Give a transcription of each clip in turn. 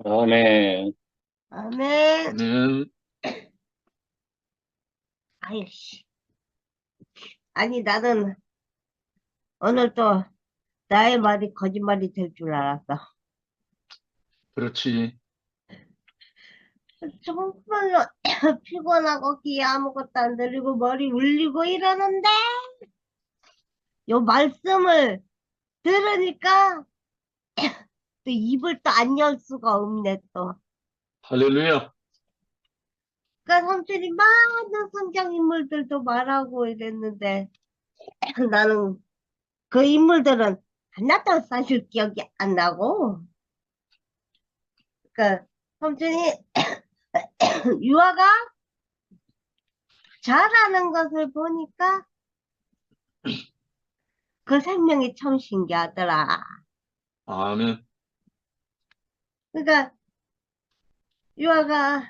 아멘. 아멘. 아멘. 아이씨. 아니, 나는 오늘 또 나의 말이 거짓말이 될 줄 알았어. 그렇지. 정말로 피곤하고 귀에 아무것도 안 들리고 머리 울리고 이러는데 요 말씀을 들으니까 또 입을 또 안 열 수가 없네 또. 할렐루야. 그러니까 삼촌이 많은 성경 인물들도 말하고 이랬는데 나는 그 인물들은 하나도 사실 기억이 안 나고 그러니까 삼촌이 유아가 잘하는 것을 보니까 그 생명이 참 신기하더라. 아멘. 그러니까 유아가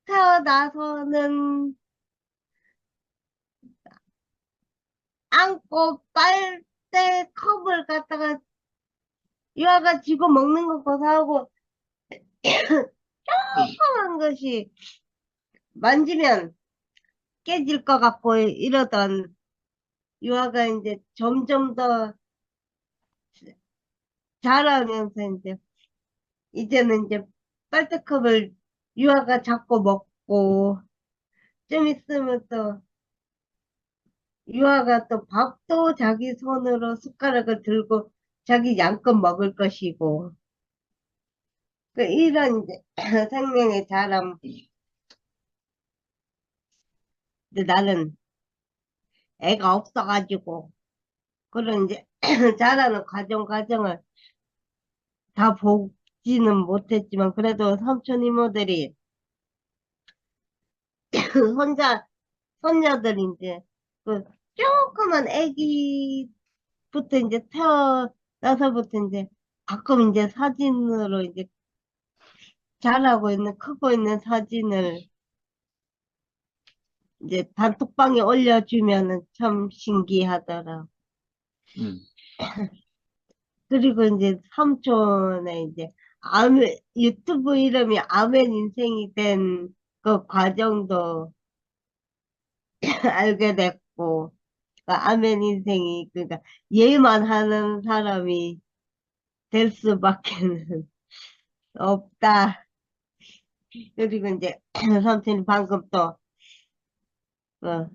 태어나서는 안고 빨 때 컵을 갖다가 유아가 쥐고 먹는 것도 사고 조그만 것이 만지면 깨질 것 같고 이러던 유아가 이제 점점 더 자라면서 이제는 이제 빨대컵을 유아가 잡고 먹고 좀 있으면 또 유아가 또 밥도 자기 손으로 숟가락을 들고 자기 양껏 먹을 것이고 그 이런 이제 생명의 자람. 근데 나는 애가 없어가지고 그런 이제 자라는 과정을 다 보지는 못했지만 그래도 삼촌 이모들이 혼자 손녀들 이제 그 조그만 애기부터 이제 태어나서부터 이제 가끔 이제 사진으로 이제 자라고 있는 크고 있는 사진을 이제 단톡방에 올려주면은 참 신기하더라. 음. 그리고 이제 삼촌의 이제 유튜브 이름이 아멘 인생이 된 그 과정도 알게 됐고, 그 아멘 인생이, 그러니까 예만 하는 사람이 될 수밖에는 없다. 그리고 이제 삼촌이 방금 또, 어,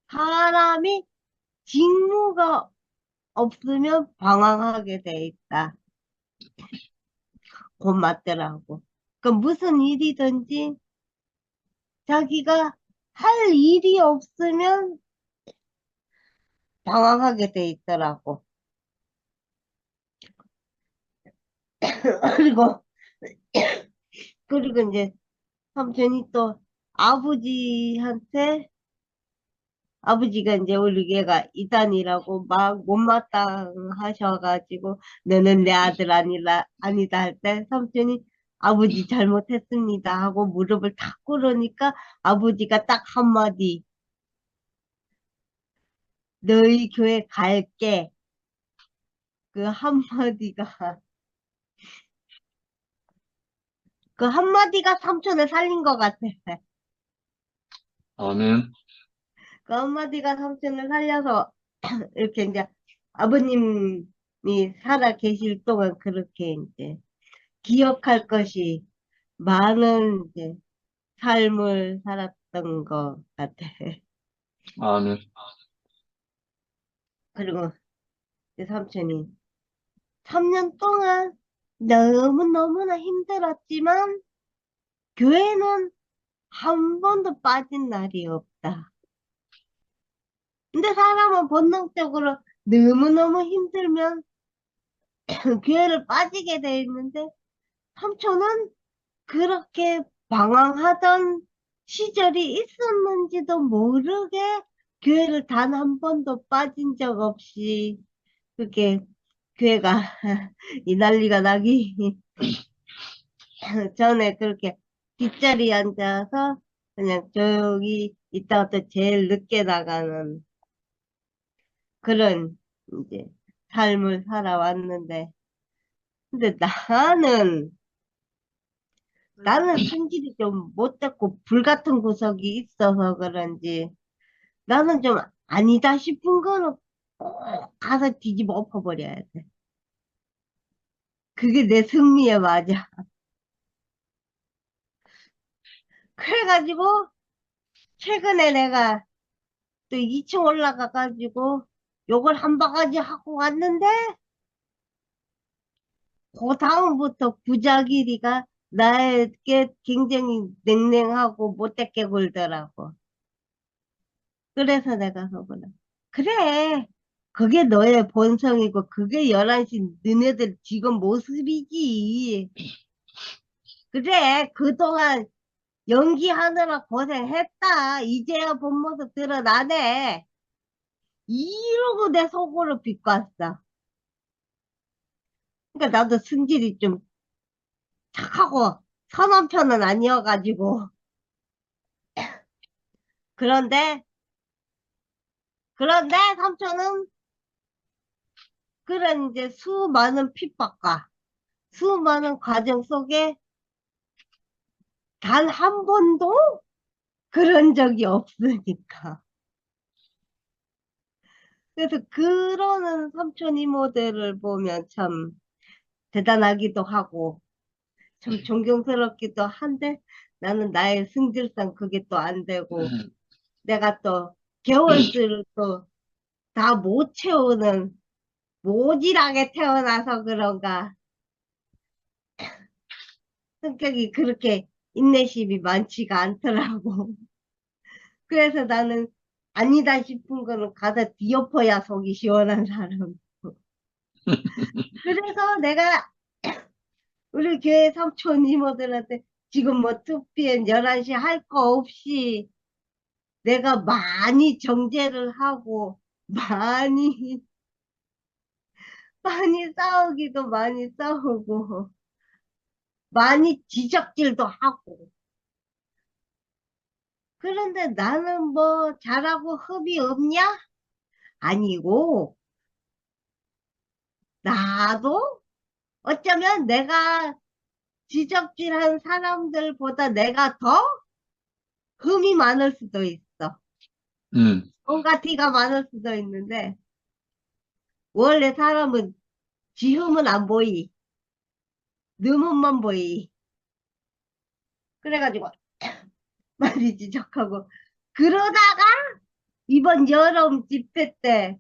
사람이 직무가 없으면 방황하게 돼 있다. 곧 맞더라고. 그 무슨 일이든지 자기가 할 일이 없으면 방황하게 돼 있더라고. 그리고, 그리고 이제 삼촌이 또 아버지한테, 아버지가 이제 우리 걔가 이단이라고 막 못마땅하셔가지고, 너는 내 아들 아니다 할 때 삼촌이 아버지 잘못했습니다 하고 무릎을 탁 꿇으니까 아버지가 딱 한마디, 너희 교회 갈게. 그 한마디가, 그 한마디가 삼촌을 살린 것 같아. 아멘. 그 한마디가 삼촌을 살려서 이렇게 이제 아버님이 살아 계실 동안 그렇게 이제 기억할 것이 많은 이제 삶을 살았던 것 같아. 아멘. 그리고 그 삼촌이 3년 동안 너무너무나 힘들었지만 교회는 한 번도 빠진 날이 없다. 근데 사람은 본능적으로 너무너무 힘들면 교회를 빠지게 돼 있는데 삼촌은 그렇게 방황하던 시절이 있었는지도 모르게 교회를 단 한 번도 빠진 적 없이 그렇게 교회가 이 난리가 나기 전에 그렇게 뒷자리에 앉아서 그냥 조용히 있다가 또 제일 늦게 나가는 그런 이제 삶을 살아왔는데 근데 나는 성질이 좀 못됐고 불같은 구석이 있어서 그런지 나는 좀 아니다 싶은 거는 꼭 가서 뒤집어 엎어버려야 돼. 그게 내 승리에 맞아. 그래가지고 최근에 내가 또 2층 올라가가지고 요걸 한 바가지 하고 왔는데 그 다음부터 부작일이가 나에게 굉장히 냉랭하고 못되게 굴더라고. 그래서 내가 그거를 그래 그게 너의 본성이고 그게 11시 너네들 지금 모습이지. 그래 그동안 연기하느라 고생했다. 이제야 본 모습 드러나네. 이러고 내 속으로 비꼬았어. 그러니까 나도 승질이 좀 착하고 선한 편은 아니어가지고. 그런데, 그런데 삼촌은 그런 이제 수많은 핍박과 수많은 과정 속에 단 한 번도 그런 적이 없으니까. 그래서 그러는 삼촌 이모들을 보면 참 대단하기도 하고 좀 존경스럽기도 한데 나는 나의 승질상 그게 또 안 되고 내가 또 개월수를 또 다 못 채우는 모질하게 태어나서 그런가 성격이 그렇게 인내심이 많지가 않더라고. 그래서 나는 아니다 싶은 거는 가다 뒤엎어야 속이 시원한 사람. 그래서 내가 우리 교회 삼촌 이모들한테 지금 뭐 투피엔 11시 할 거 없이 내가 많이 정제를 하고 많이 많이 싸우기도 많이 싸우고 많이 지적질도 하고 그런데 나는 뭐 잘하고 흡이 없냐? 아니고 나도 어쩌면 내가 지적질한 사람들보다 내가 더 흠이 많을 수도 있어. 음, 뭔가 티가 많을 수도 있는데 원래 사람은 지 흠은 안 보이. 너 흠만 보이. 그래가지고 많이 지적하고 그러다가 이번 여름 집회 때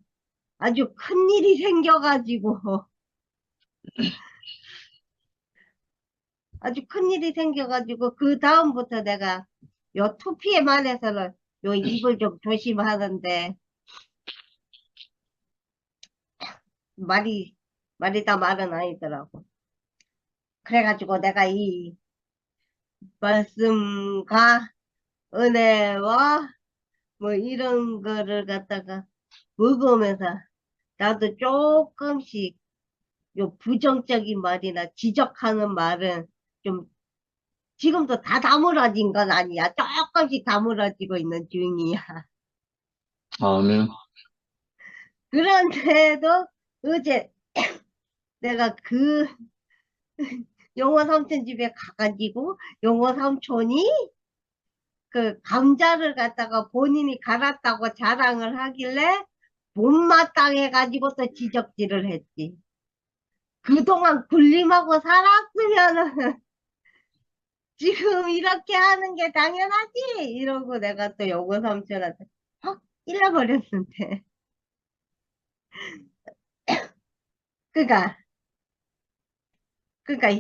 아주 큰일이 생겨가지고 아주 큰일이 생겨가지고 그 다음부터 내가 요 투피에 만해서는 요 입을 좀 조심하는데 말이 말이 다 말은 아니더라고. 그래가지고 내가 이 말씀과 은혜와 뭐 이런 거를 갖다가 먹으면서 나도 조금씩 요 부정적인 말이나 지적하는 말은 좀 지금도 다 다물어진 건 아니야. 조금씩 다물어지고 있는 중이야. 아멘. 그런데도 어제 내가 그 용호 삼촌 집에 가가지고 용호 삼촌이 그 감자를 갖다가 본인이 갈았다고 자랑을 하길래 못마땅해가지고 또 지적질을 했지. 그동안 군림하고 살았으면은 지금 이렇게 하는 게 당연하지? 이러고 내가 또 요거 삼촌한테 확 일러버렸는데. 그니까, 그니까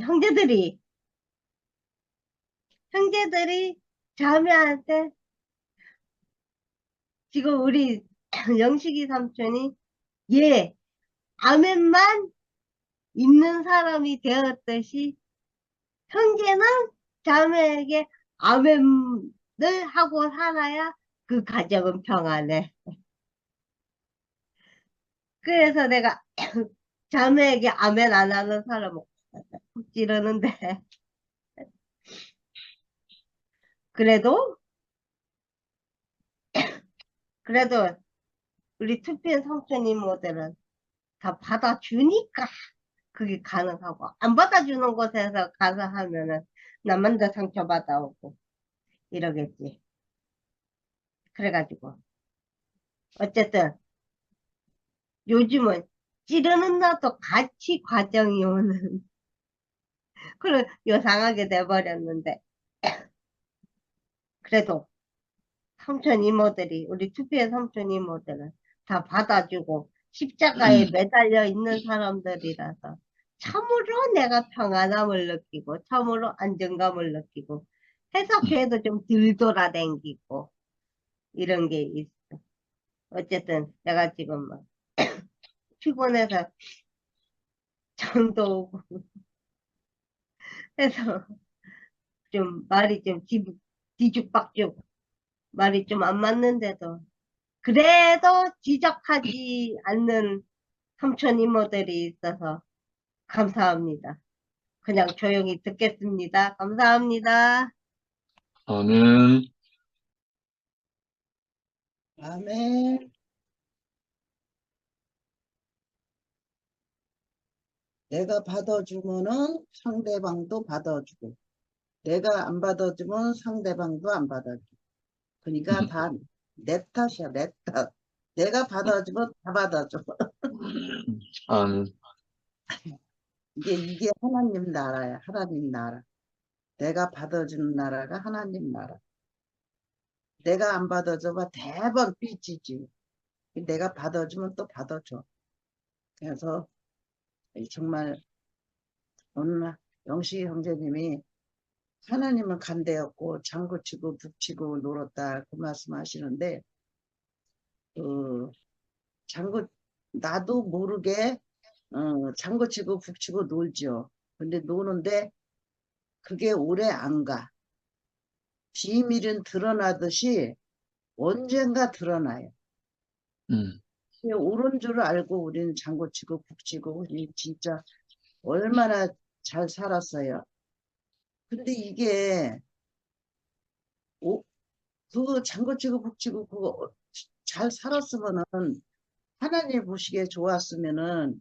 형제들이 자매한테 지금 우리 영식이 삼촌이 얘 아멘만 있는 사람이 되었듯이 형제는 자매에게 아멘을 하고 살아야 그 가정은 평안해. 그래서 내가 자매에게 아멘 안 하는 사람은 콕 찌르는데 그래도 그래도 우리 투피의 삼촌 이모들은 다 받아주니까 그게 가능하고, 안 받아주는 곳에서 가서 하면은, 나만 더 상처받아 오고, 이러겠지. 그래가지고, 어쨌든, 요즘은 찌르는 나도 같이 과정이 오는, 그런 요상하게 돼버렸는데, 그래도, 삼촌 이모들이, 우리 투피의 삼촌 이모들은 다 받아주고 십자가에 매달려 있는 사람들이라서 참으로 내가 평안함을 느끼고 참으로 안정감을 느끼고 해서 걔도 좀 덜 돌아다니고 이런 게 있어. 어쨌든 내가 지금 막 피곤해서 잠도 오고 해서 좀 말이 좀 뒤죽박죽 말이 좀 안 맞는데도 그래도 지적하지 않는 삼촌 이모들이 있어서 감사합니다. 그냥 조용히 듣겠습니다. 감사합니다. 저는, 다음에 내가 받아주면은 상대방도 받아주고, 내가 안 받아주면 상대방도 안 받아주고. 그러니까 다 내 탓이야, 내 탓. 내가 받아주면 다 받아줘. 아멘. 이게 하나님 나라야, 하나님 나라. 내가 받아주는 나라가 하나님 나라. 내가 안 받아줘봐 대번 삐지지. 내가 받아주면 또 받아줘. 그래서 정말 오늘 영식 형제님이 하나님은 간대였고 장구치고 북치고 놀았다 그 말씀 하시는데 장구 나도 모르게 장구치고 북치고 놀죠. 근데 노는데 그게 오래 안 가. 비밀은 드러나듯이 언젠가 드러나요. 음, 옳은 줄 알고 우리는 장구치고 북치고 우리 진짜 얼마나 잘 살았어요. 근데 이게 그 장구치고 북치고 그거 잘 살았으면은 하나님 보시기에 좋았으면은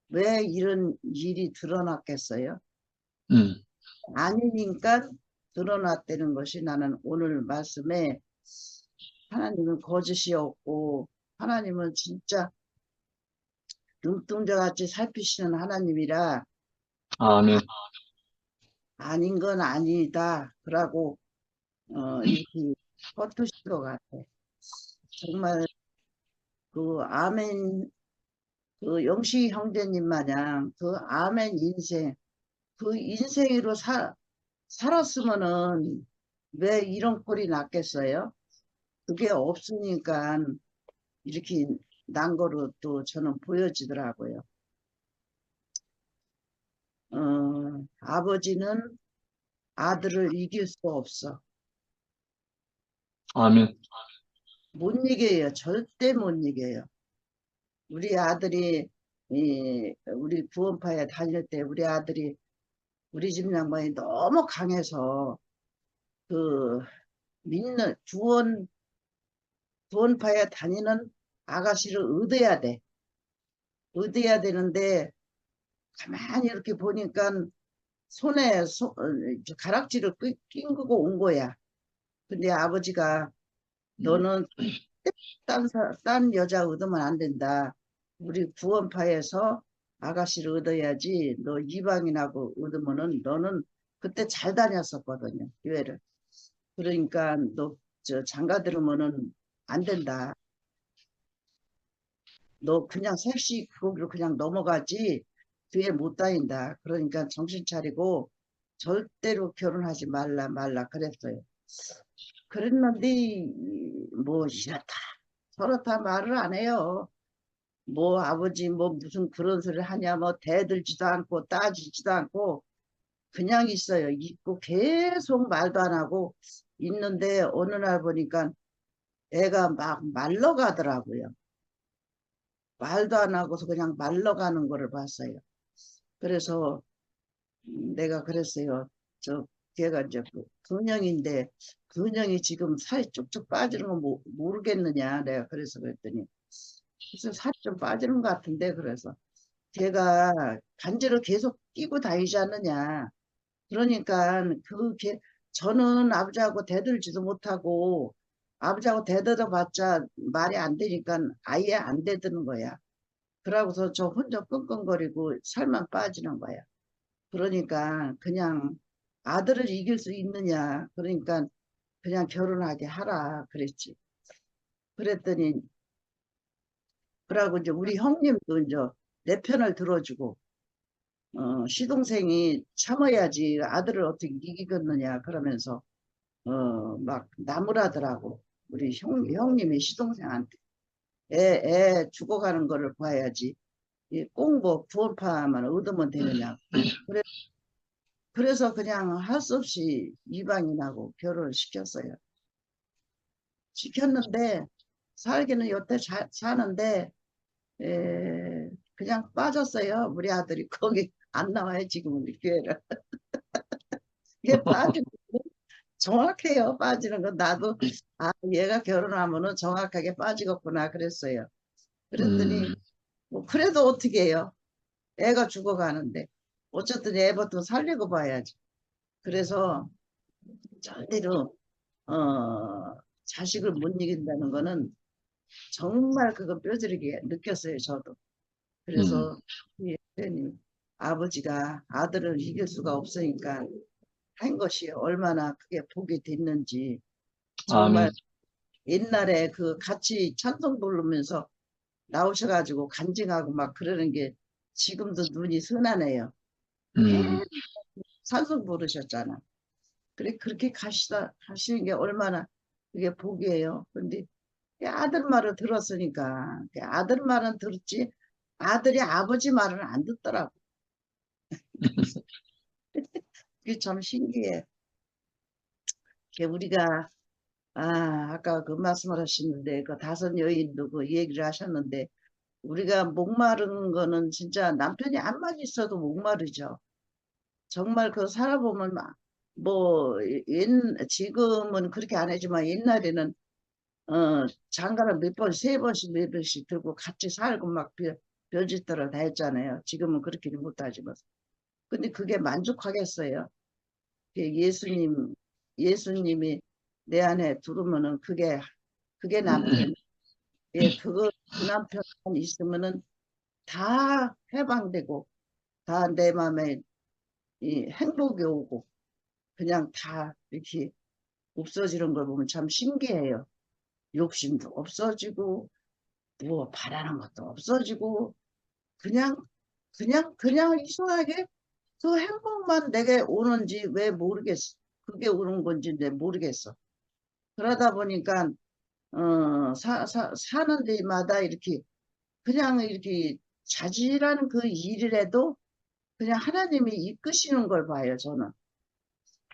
왜 이런 일이 드러났겠어요? 음, 아니니까 드러났다는 것이 나는 오늘 말씀에 하나님은 거짓이 없고 하나님은 진짜 눈동자같이 살피시는 하나님이라 아멘. 아닌 건 아니다 그러고 이렇게 헛두신 것 같아. 정말 그 아멘 그 영식 형제님 마냥 그 아멘 인생 그 인생으로 살았으면은 왜 이런 꼴이 났겠어요? 그게 없으니까 이렇게 난 거로 또 저는 보여지더라고요. 아버지는 아들을 이길 수 없어. 아멘. 못 이겨요. 절대 못 이겨요. 우리 아들이 우리 구원파에 다닐 때 우리 아들이 우리 집 양반이 너무 강해서 그 믿는 구원파에 다니는 아가씨를 얻어야 돼. 얻어야 되는데 가만히 이렇게 보니까 손에 가락지를 낑기고 온 거야. 근데 아버지가 너는 딴 여자 얻으면 안 된다. 우리 구원파에서 아가씨를 얻어야지. 너 이방인하고 얻으면은 너는 그때 잘 다녔었거든요. 교회를. 그러니까 너 장가 들으면은 안 된다. 너 그냥 섹시 거기로 그냥 넘어가지 교회 못 다닌다. 그러니까 정신 차리고 절대로 결혼하지 말라 그랬어요. 그랬는데 뭐 이렇다 저렇다 말을 안 해요. 뭐 아버지 뭐 무슨 그런 소리를 하냐 뭐 대들지도 않고 따지지도 않고 그냥 있어요. 있고 계속 말도 안 하고 있는데 어느 날 보니까 애가 막 말러가더라고요. 말도 안 하고서 그냥 말러가는 거를 봤어요. 그래서 내가 그랬어요. 걔가 이제 근형인데 근형이 지금 살이 쭉쭉 빠지는 거 모르겠느냐. 내가 그래서 그랬더니 무슨 살이 좀 빠지는 것 같은데 그래서 걔가 반지를 계속 끼고 다니지 않느냐. 그러니까 저는 아버지하고 대들지도 못하고 아버지하고 대들어봤자 말이 안 되니까 아예 안 대드는 거야. 그러고서 저 혼자 끙끙거리고 살만 빠지는 거야. 그러니까 그냥 아들을 이길 수 있느냐. 그러니까 그냥 결혼하게 하라 그랬지. 그랬더니 그러고 이제 우리 형님도 이제 내 편을 들어주고 시동생이 참아야지 아들을 어떻게 이기겠느냐 그러면서 막 나무라더라고. 우리 형님이 시동생한테 애 죽어가는 거를 봐야지 꼭 뭐 구원파만 얻으면 되느냐. 그래서 그냥 할 수 없이 이방인하고 결혼을 시켰어요. 시켰는데 살기는 여태 사는데 그냥 빠졌어요. 우리 아들이 거기 안 나와요 지금은 교회를. 이게 빠지고 정확해요. 빠지는 건 나도 얘가 결혼하면은 정확하게 빠지겠구나 그랬어요. 그랬더니 음, 뭐 그래도 어떻게 해요? 애가 죽어가는데 어쨌든 애부터 살리고 봐야지. 그래서 절대로 자식을 못 이긴다는 거는 정말 그거 뼈저리게 느꼈어요. 저도. 음, 그래서 이 선생님 아버지가 아들을 이길 수가 없으니까 한 것이 얼마나 크게 복이 됐는지 아멘. 정말 옛날에 그 같이 찬송 부르면서 나오셔가지고 간증하고 막 그러는 게 지금도 눈이 선하네요. 음, 찬송 부르셨잖아. 그래 그렇게 가시는 게 얼마나 그게 복이에요. 근데 아들 말을 들었으니까 아들 말은 들었지 아들이 아버지 말은 안 듣더라고. 그게 참 신기해. 우리가 아까 그 말씀을 하시는데 그 다섯 여인도 그 얘기를 하셨는데 우리가 목마른 거는 진짜 남편이 안만 있어도 목마르죠. 정말 그 살아보면 지금은 그렇게 안 하지만 옛날에는 장가를 몇 번, 세 번씩 네 번씩 들고 같이 살고 막 별짓들을 다 했잖아요. 지금은 그렇게는 못하지만. 근데 그게 만족하겠어요. 예수님이 내 안에 들어오면은 그게 남편. 예, 그 남편만 있으면은 다 해방되고, 다 내 마음에 이 행복이 오고, 그냥 다 이렇게 없어지는 걸 보면 참 신기해요. 욕심도 없어지고, 뭐 바라는 것도 없어지고, 그냥, 그냥 이상하게 그 행복만 내게 오는지 왜 모르겠어. 그게 오는 건지 내 모르겠어. 그러다 보니까, 사는 데마다 이렇게, 그냥 이렇게 자질한 그 일이라도 그냥 하나님이 이끄시는 걸 봐요, 저는.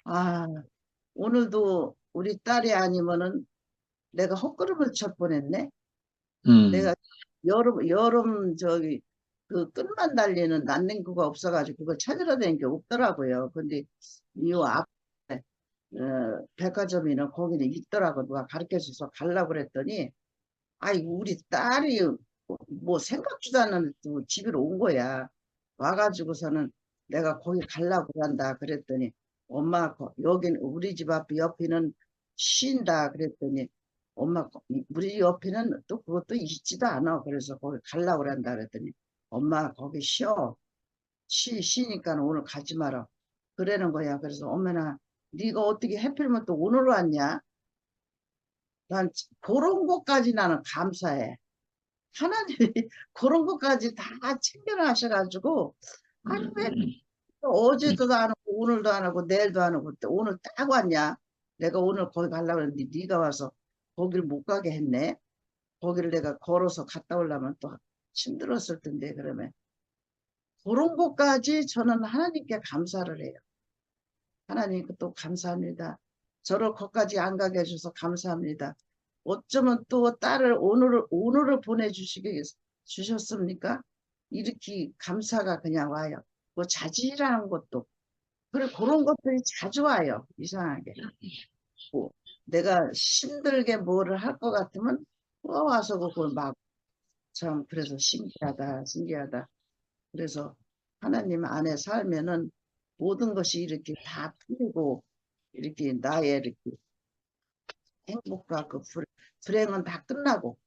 아, 오늘도 우리 딸이 아니면은 내가 헛걸음을 칠 뻔했네. 음, 내가 저기 그 끈만 달리는 난닝구가 없어가지고 그걸 찾으러 다니는 게 없더라고요. 근데 이 앞에 백화점이나 거기는 있더라고. 누가 가르쳐줘서 가려고 그랬더니 아이 우리 딸이 뭐 생각지도 않았는데 집으로 온 거야. 와가지고서는 내가 거기 가려고 한다 그랬더니 엄마 여긴 우리 집 앞 옆에는 쉰다 그랬더니 엄마 우리 집 옆에는 또 그것도 있지도 않아. 그래서 거기 가려고 한다 그랬더니 엄마 거기 쉬니까 오늘 가지 마라 그러는 거야. 그래서 엄마나 네가 어떻게 하필이면 또 오늘 왔냐. 난 그런 것까지 나는 감사해. 하나님이 그런 것까지 다 챙겨나셔가지고 아니 왜 어제도 안 하고 오늘도 안 하고 내일도 안 하고 오늘 딱 왔냐. 내가 오늘 거기 가려고 했는데 네가 와서 거기를 못 가게 했네. 거기를 내가 걸어서 갔다 오려면 또 힘들었을 텐데. 그러면 그런 것까지 저는 하나님께 감사를 해요. 하나님께 또 감사합니다. 저를 거기까지 안 가게 해줘서 감사합니다. 어쩌면 또 딸을 오늘을 주셨습니까? 이렇게 감사가 그냥 와요. 뭐 자질하는 것도 그래 그런 것들이 자주 와요. 이상하게. 뭐 내가 힘들게 뭐를 할 것 같으면 와서 그걸 막 참 그래서 신기하다. 그래서 하나님 안에 살면은 모든 것이 이렇게 다 풀리고 이렇게 나의 이렇게 행복과 그 불행은 다 끝나고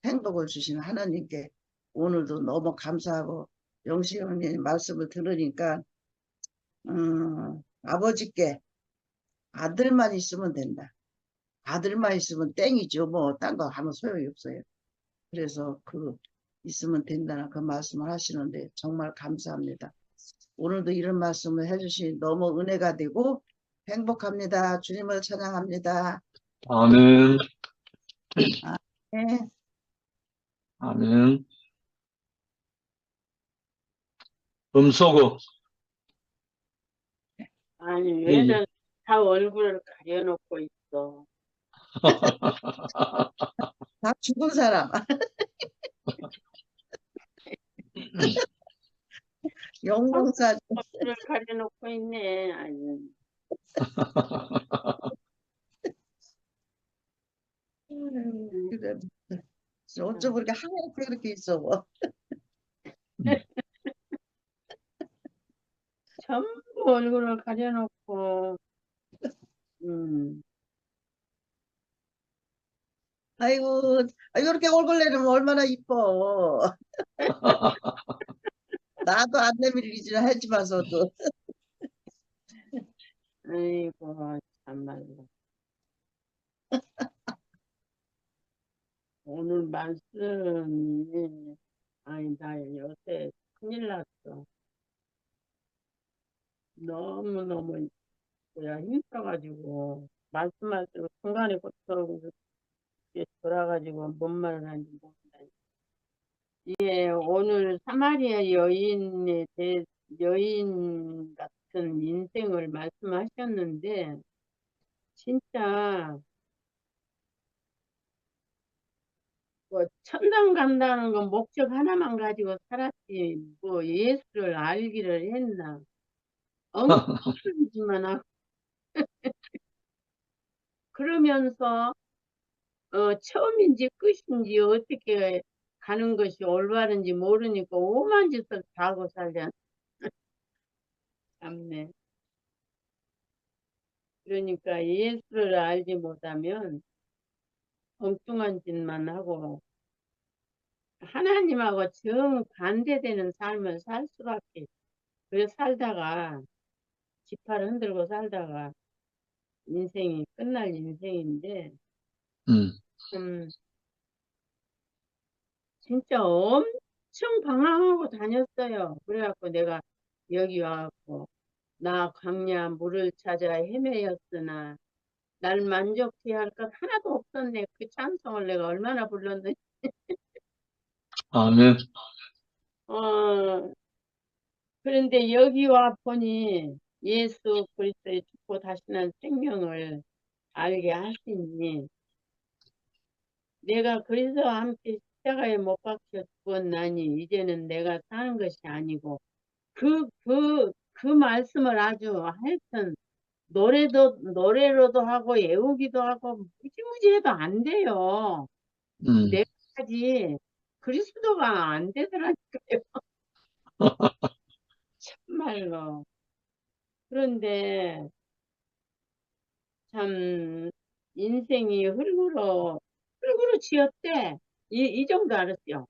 행복을 주신 하나님께 오늘도 너무 감사하고 영식 형님 말씀을 들으니까 아버지께 아들만 있으면 된다. 아들만 있으면 땡이죠. 뭐 딴 거 하면 소용이 없어요. 그래서 그 있으면 된다는 그 말씀을 하시는데 정말 감사합니다. 오늘도 이런 말씀을 해주시니 너무 은혜가 되고 행복합니다. 주님을 찬양합니다. 아멘. 네. 아멘. 음소거. 아니, 예, 예. 왜들 다 얼굴을 가려놓고 있어. 다 죽은 사람. 영롱사. 얼굴을 가려놓고 있네. 아니, 그래. 어쩜 그렇게 하얗게 그렇게 있어. 전부 얼굴을 가려놓고, 음, 아이고, 이렇게 얼굴 내리면 얼마나 이뻐. 나도 안 내밀리지는 하지만서도. 아이고, 참말로. 오늘 말씀이, 아니, 나 요새 큰일 났어. 너무너무, 뭐야, 힘들어가지고, 말씀할수록 순간에 고쳐오고, 돌아가지고, 뭔 말을 하는지 모른다. 예, 오늘 사마리아 여인 같은 인생을 말씀하셨는데, 진짜, 뭐, 천당 간다는 건 목적 하나만 가지고 살았지, 뭐, 예수를 알기를 했나. 엉뚱하지만 하고, 그러면서, 처음인지 끝인지 어떻게 가는 것이 올바른지 모르니까 오만 짓을 다 하고 살자. 참네. 그러니까 예수를 알지 못하면 엉뚱한 짓만 하고 하나님하고 정반대되는 삶을 살 수밖에. 그래서 살다가 지팔 흔들고 살다가 인생이 끝날 인생인데 음, 진짜 엄청 방황하고 다녔어요. 그래갖고 내가 여기 와갖고 나 광야 물을 찾아 헤매였으나 날 만족케 할 것 하나도 없었네. 그 찬송을 내가 얼마나 불렀는지. 아멘. 어, 그런데 여기 와 보니 예수 그리스도의 죽고 다시난 생명을 알게 하시니 내가 그리스도와 함께 십자가에 못 박혀 죽었나니 이제는 내가 사는 것이 아니고 그 말씀을 아주 하여튼 노래로도 하고 애우기도 하고 무지무지 해도 안 돼요. 음, 내가지 그리스도가 안 되더라니까요. 참말로. 그런데 참 인생이 흙으로 지었대. 이 정도 알았죠.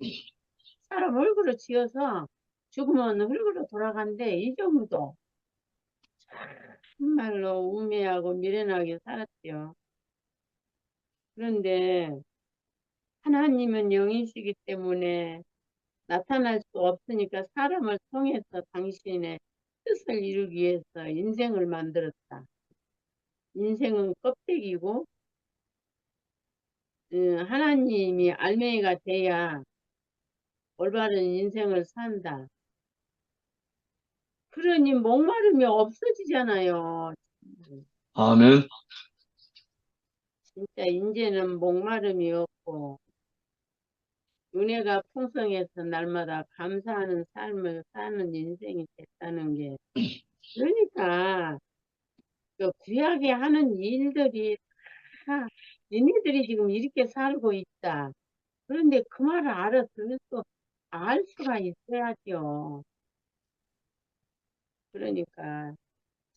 사람 흙으로 지어서 죽으면 흙으로 돌아간대. 이 정도. 정말로 우매하고 미련하게 살았죠. 그런데 하나님은 영이시기 때문에 나타날 수 없으니까 사람을 통해서 당신의 뜻을 이루기 위해서 인생을 만들었다. 인생은 껍데기고 하나님이 알맹이가 돼야 올바른 인생을 산다. 그러니 목마름이 없어지잖아요. 아멘. 진짜 이제는 목마름이 없고 은혜가 풍성해서 날마다 감사하는 삶을 사는 인생이 됐다는 게 그러니까 그 구약에 하는 일들이 다 니네들이 지금 이렇게 살고 있다. 그런데 그 말을 알아들을 수 알 수가 있어야죠. 그러니까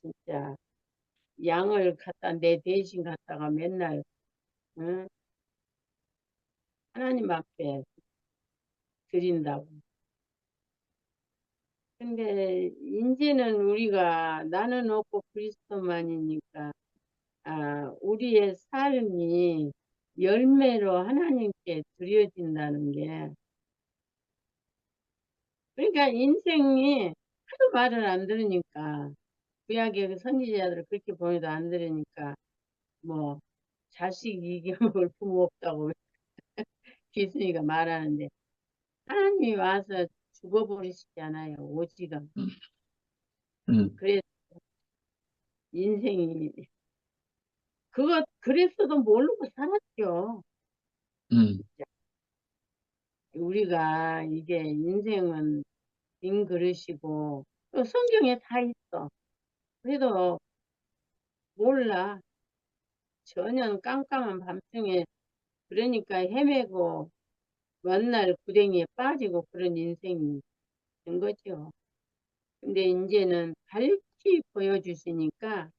진짜 양을 갖다 내 대신 갖다가 맨날 응? 하나님 앞에 드린다고. 근데 이제는 우리가 나는 없고 그리스도만이니까 우리의 삶이 열매로 하나님께 드려진다는 게 그러니까 인생이 하도 말을 안 들으니까 구약의 그 선지자들을 그렇게 보내도 안 들으니까 뭐 자식 이겨먹을 부모 없다고 기순이가 말하는데 하나님이 와서 죽어버리시지 않아요. 오지가. 그래서 인생이 그거 그랬어도 모르고 살았죠. 음, 우리가 이게 인생은 빈 그릇이고 또 성경에 다 있어. 그래도 몰라. 전혀 깜깜한 밤중에 그러니까 헤매고 맨날 구덩이에 빠지고 그런 인생이 된 거죠. 근데 이제는 밝히 보여주시니까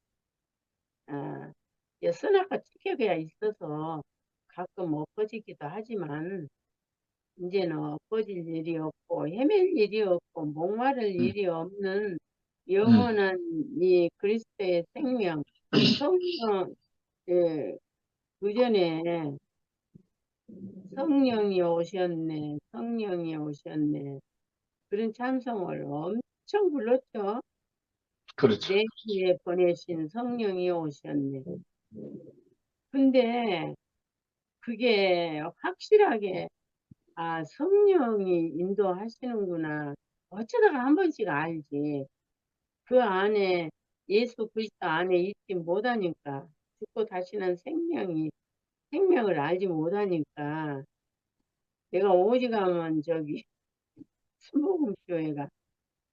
선악과 지켜야 있어서 가끔 엎어지기도 하지만 이제는 엎어질 일이 없고 헤맬 일이 없고 목마를 음, 일이 없는 음, 영원한 이 그리스도의 생명 성령 예, 그전에 성령이 오셨네 성령이 오셨네 그런 찬송을 엄청 불렀죠. 그렇죠. 내 귀에 보내신 성령이 오셨네. 근데 그게 확실하게 성령이 인도하시는구나. 어쩌다가 한 번씩 알지. 그 안에 예수 그리스도 안에 있지 못하니까 죽고 다시는 생명을 알지 못하니까 내가 오직하면 저기 순복음교회가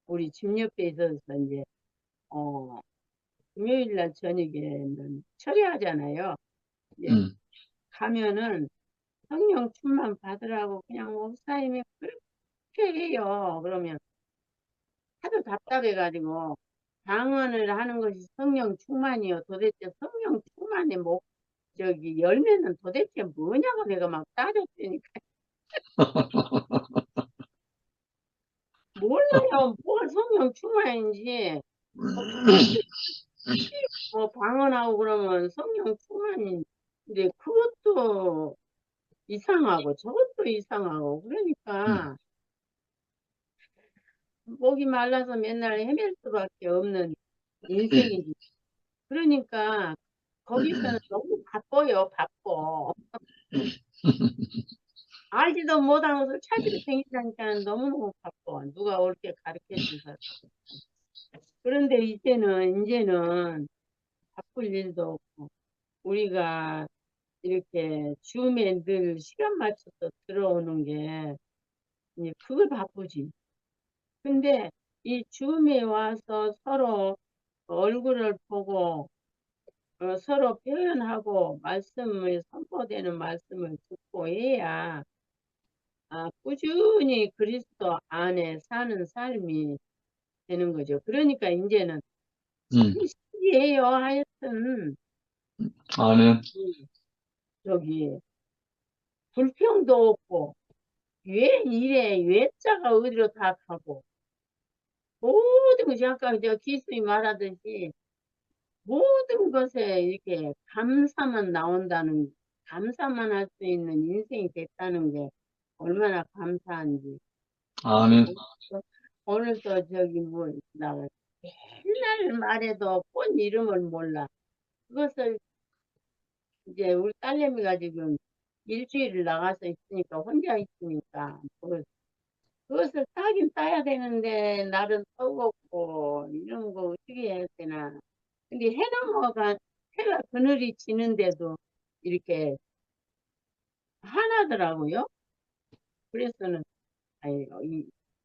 우리 집 옆에 있어서 이제 어 금요일 날 저녁에는 철회하잖아요. 이제 음, 가면은 성령 충만 받으라고 그냥 목사님이 그렇게 해요. 그러면 하도 답답해가지고 방언을 하는 것이 성령 충만이요. 도대체 성령 충만의 저기 열매는 도대체 뭐냐고 내가 막 따졌으니까 몰라요. 뭘 성령 충만인지 뭐 뭐 방언하고 그러면 성령 충만인데 그것도 이상하고 저것도 이상하고 음, 그러니까 목이 말라서 맨날 헤맬 수밖에 없는 인생이지. 그러니까 거기서는 너무 바빠요, 바빠. 알지도 못한 것을 찾으러 다니니까 너무너무 바빠. 누가 옳게 가르쳐 주서. 그런데 이제는 바쁠 일도 없고, 우리가 이렇게 줌에 늘 시간 맞춰서 들어오는 게, 이제 그걸 바쁘지. 근데 이 줌에 와서 서로 얼굴을 보고, 서로 표현하고, 말씀을 선포되는 말씀을 듣고 해야, 꾸준히 그리스도 안에 사는 삶이 되는 거죠. 그러니까 이제는 참 음, 신기해요. 하여튼 아멘. 저기 불평도 없고 왜 이래 외자가 어디로 다 가고 모든 것이 아까 저 기수이 말하듯이 모든 것에 이렇게 감사만 할 수 있는 인생이 됐다는 게 얼마나 감사한지. 아멘. 오늘도 저기 나 맨날 말해도 본 이름을 몰라. 그것을 이제 우리 딸내미가 지금 일주일을 나가서 있으니까 혼자 있으니까 그것을 따긴 따야 되는데 날은 뜨겁고 이런 거 어떻게 해야 되나. 근데 해가 그늘이 지는데도 이렇게 하나더라고요. 그래서는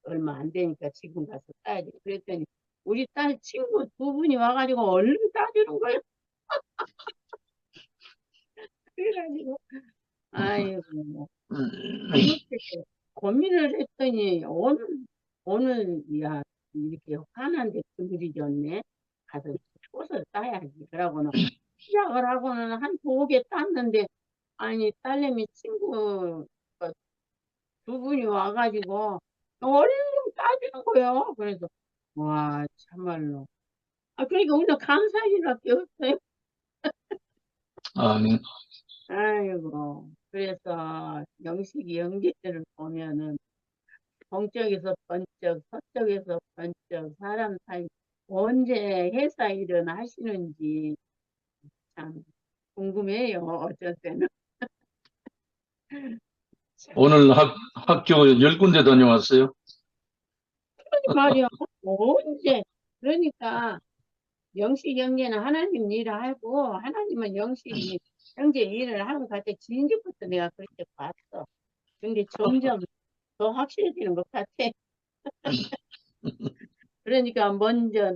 얼마 안 되니까 지금 가서 따야지. 그랬더니 우리 딸 친구 두 분이 와가지고 얼른 따주는 거예요. 그래가지고 아이고 뭐 음, 그렇게 고민을 했더니 오늘 야 이렇게 화난데 그늘이 좋네. 가서 꽃을 따야지. 그러고는 시작을 하고는 한 2개 땄는데, 아니, 딸내미 친구 두 분이 와가지고 얼른 따주는 거예요. 그래서, 와, 참말로. 그러니까 오늘 감사할 일밖에 없어요. 아멘. 아이고. 그래서 영식이 연기들을 보면은 동쪽에서 번쩍, 서쪽에서 번쩍, 사람 사이 언제 회사 일은 하시는지 참 궁금해요. 어쩔 때는. 오늘 학교 10군데 다녀왔어요? 말이야. 언제. 그러니까 영식 형제는 하나님 일을 하고 하나님은 영식 형제 일을 하고 갈 때 진즉부터 내가 그렇게 봤어. 근데 점점 더 확실해지는 것 같아. 그러니까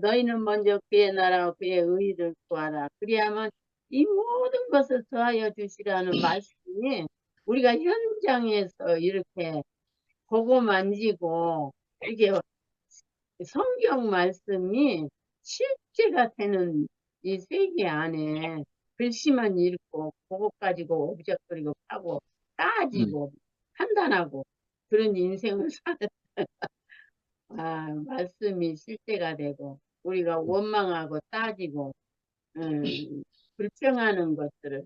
너희는 먼저 그의 나라와 그의 의를 구하라. 그리하면 이 모든 것을 더하여 주시라는 말씀이 우리가 현장에서 이렇게 보고 만지고 이게 성경 말씀이 실제가 되는 이 세계 안에 글씨만 읽고 그것 가지고 오브젝거리고 하고 음, 따지고 판단하고 그런 인생을 말씀이 실제가 되고 우리가 원망하고 따지고 불평하는 것들을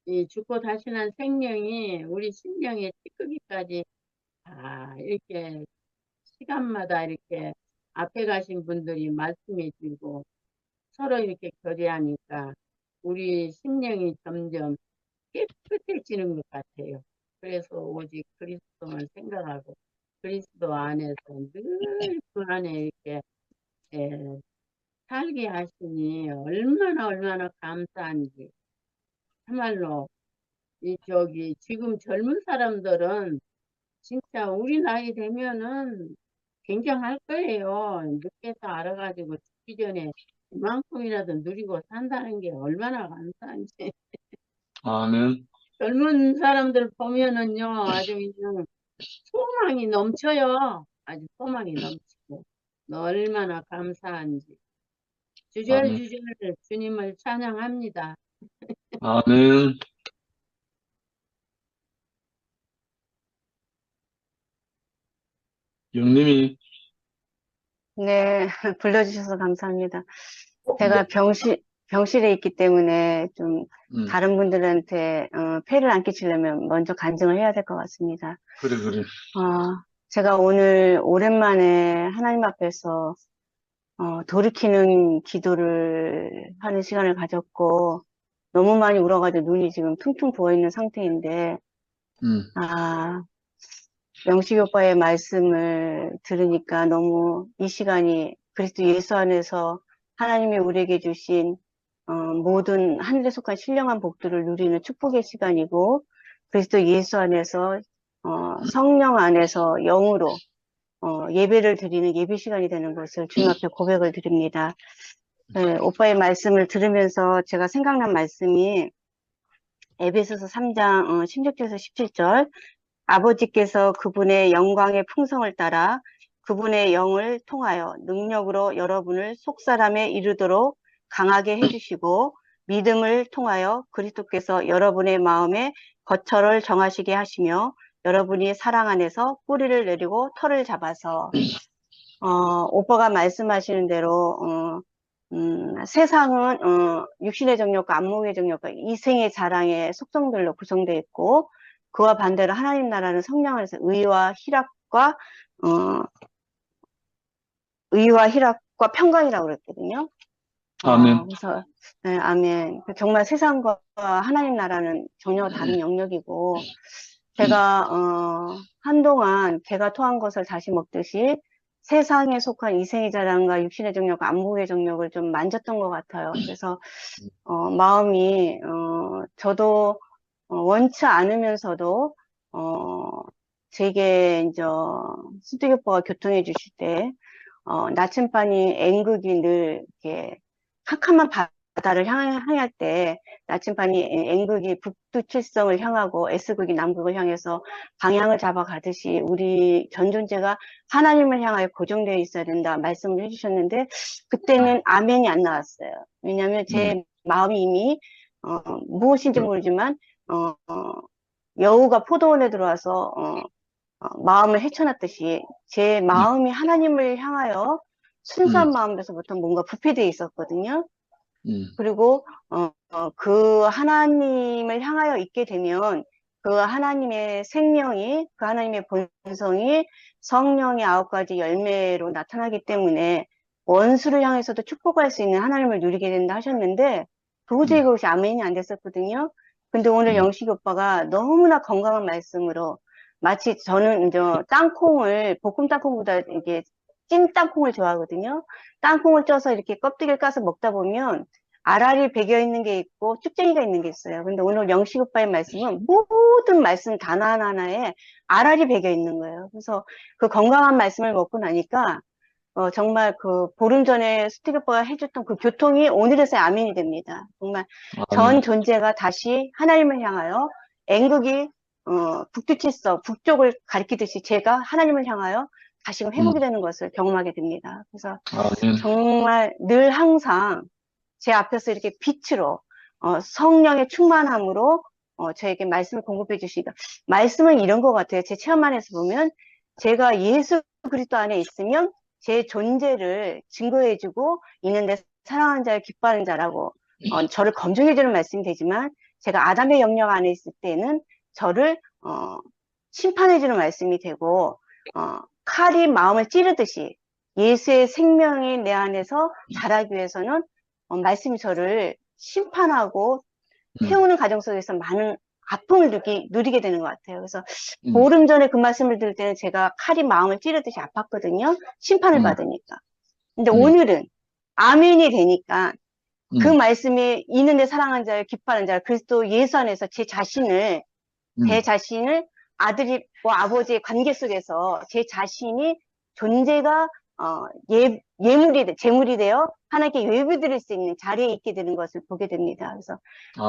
이 죽고 다시난 생명이 우리 심령의 찌꺼기까지 이렇게 시간마다 이렇게 앞에 가신 분들이 말씀해 주고 서로 이렇게 교제하니까 우리 심령이 점점 깨끗해지는 것 같아요. 그래서 오직 그리스도만 생각하고 그리스도 안에서 늘 그 안에 이렇게 예, 살게 하시니 얼마나 감사한지. 참말로 지금 젊은 사람들은 진짜 우리 나이 되면은 굉장할 거예요. 늦게서 알아가지고 죽기 전에 이만큼이라도 누리고 산다는 게 얼마나 감사한지. 아멘. 젊은 사람들 보면은요, 아주 그냥 소망이 넘쳐요. 아주 소망이 넘치고. 얼마나 감사한지. 아멘. 주절주절 주님을 찬양합니다. 아멘. 영님이, 네, 불러주셔서 감사합니다. 제가 병실에 있기 때문에 좀 음, 다른 분들한테 폐를 안 끼치려면 먼저 간증을 해야 될 것 같습니다. 그래. 제가 오늘 오랜만에 하나님 앞에서 돌이키는 기도를 하는 시간을 가졌고 너무 많이 울어가지고 눈이 지금 퉁퉁 부어있는 상태인데 음, 영식 오빠의 말씀을 들으니까 너무 이 시간이 그리스도 예수 안에서 하나님이 우리에게 주신 모든 하늘에 속한 신령한 복들을 누리는 축복의 시간이고 그리스도 예수 안에서 성령 안에서 영으로 예배를 드리는 예배 시간이 되는 것을 주님 앞에 고백을 드립니다. 네, 오빠의 말씀을 들으면서 제가 생각난 말씀이 에베소서 3장 16절에서 17절 아버지께서 그분의 영광의 풍성을 따라 그분의 영을 통하여 능력으로 여러분을 속사람에 이르도록 강하게 해주시고 믿음을 통하여 그리스도께서 여러분의 마음에 거처를 정하시게 하시며 여러분이 사랑 안에서 뿌리를 내리고 털을 잡아서 오빠가 말씀하시는 대로 세상은 육신의 정욕과 안목의 정욕과 이생의 자랑의 속성들로 구성되어 있고 그와 반대로 하나님 나라는 성령 안에서 의와 희락과 평강이라고 그랬거든요. 아멘. 그래서 네, 아멘. 정말 세상과 하나님 나라는 전혀 다른 영역이고 제가 한동안 개가 토한 것을 다시 먹듯이 세상에 속한 이생의 자랑과 육신의 정욕과 안목의 정욕을 좀 만졌던 것 같아요. 그래서 마음이 저도 원치 않으면서도 제게 이제 수두교포가 교통해 주실 때 나침반이 N극이 늘 이렇게 캄캄한 바다를 향할 때 나침반이 N극이 북두칠성을 향하고 S극이 남극을 향해서 방향을 잡아가듯이 우리 전 존재가 하나님을 향하여 고정되어 있어야 된다 말씀을 해주셨는데 그때는 아멘이 안 나왔어요. 왜냐하면 제 마음이 이미 무엇인지 모르지만 여우가 포도원에 들어와서 마음을 헤쳐놨듯이 제 마음이 하나님을 향하여 순수한 마음에서부터 뭔가 부패되어 있었거든요. 그리고 그 하나님을 향하여 있게 되면 그 하나님의 생명이, 그 하나님의 본성이 성령의 9가지 열매로 나타나기 때문에 원수를 향해서도 축복할 수 있는 하나님을 누리게 된다 하셨는데 도저히 그것이 아멘이 안 됐었거든요. 근데 오늘 영식이 오빠가 너무나 건강한 말씀으로 마치 저는 이제 땅콩을 볶음 땅콩보다 이게 찐 땅콩을 좋아하거든요. 땅콩을 쪄서 이렇게 껍데기를 까서 먹다 보면 알알이 배겨 있는 게 있고 쭉쟁이가 있는 게 있어요. 근데 오늘 영식 오빠의 말씀은 모든 말씀 단 하나하나에 알알이 배겨 있는 거예요. 그래서 그 건강한 말씀을 먹고 나니까 정말 그 보름 전에 스티브 오빠가 해줬던 그 교통이 오늘에서야 아멘이 됩니다. 정말 전 존재가 다시 하나님을 향하여 N극이 북두칠성, 북쪽을 가리키듯이 제가 하나님을 향하여 다시금 회복이 되는 것을 경험하게 됩니다. 그래서 정말 늘 항상 제 앞에서 이렇게 빛으로 성령의 충만함으로 저에게 말씀을 공급해 주시니까 말씀은 이런 것 같아요. 제 체험 안에서 보면 제가 예수 그리스도 안에 있으면 제 존재를 증거해 주고 있는데 사랑하는 자를 기뻐하는 자라고 저를 검증해 주는 말씀이 되지만 제가 아담의 영역 안에 있을 때는 저를 심판해 주는 말씀이 되고 칼이 마음을 찌르듯이 예수의 생명이 내 안에서 자라기 위해서는 말씀이 저를 심판하고 태우는 과정 속에서 많은 아픔을 누리게 되는 것 같아요. 그래서 보름 전에 그 말씀을 들을 때는 제가 칼이 마음을 찌르듯이 아팠거든요. 심판을 받으니까. 근데 오늘은 아멘이 되니까 그 말씀이 있는데 사랑하는 자를 기뻐하는 자를 그리스도 예수 안에서 제 자신을 아들과 아버지의 관계 속에서 제 자신이 존재가 재물이 되어 하나님께 예배드릴 수 있는 자리에 있게 되는 것을 보게 됩니다. 그래서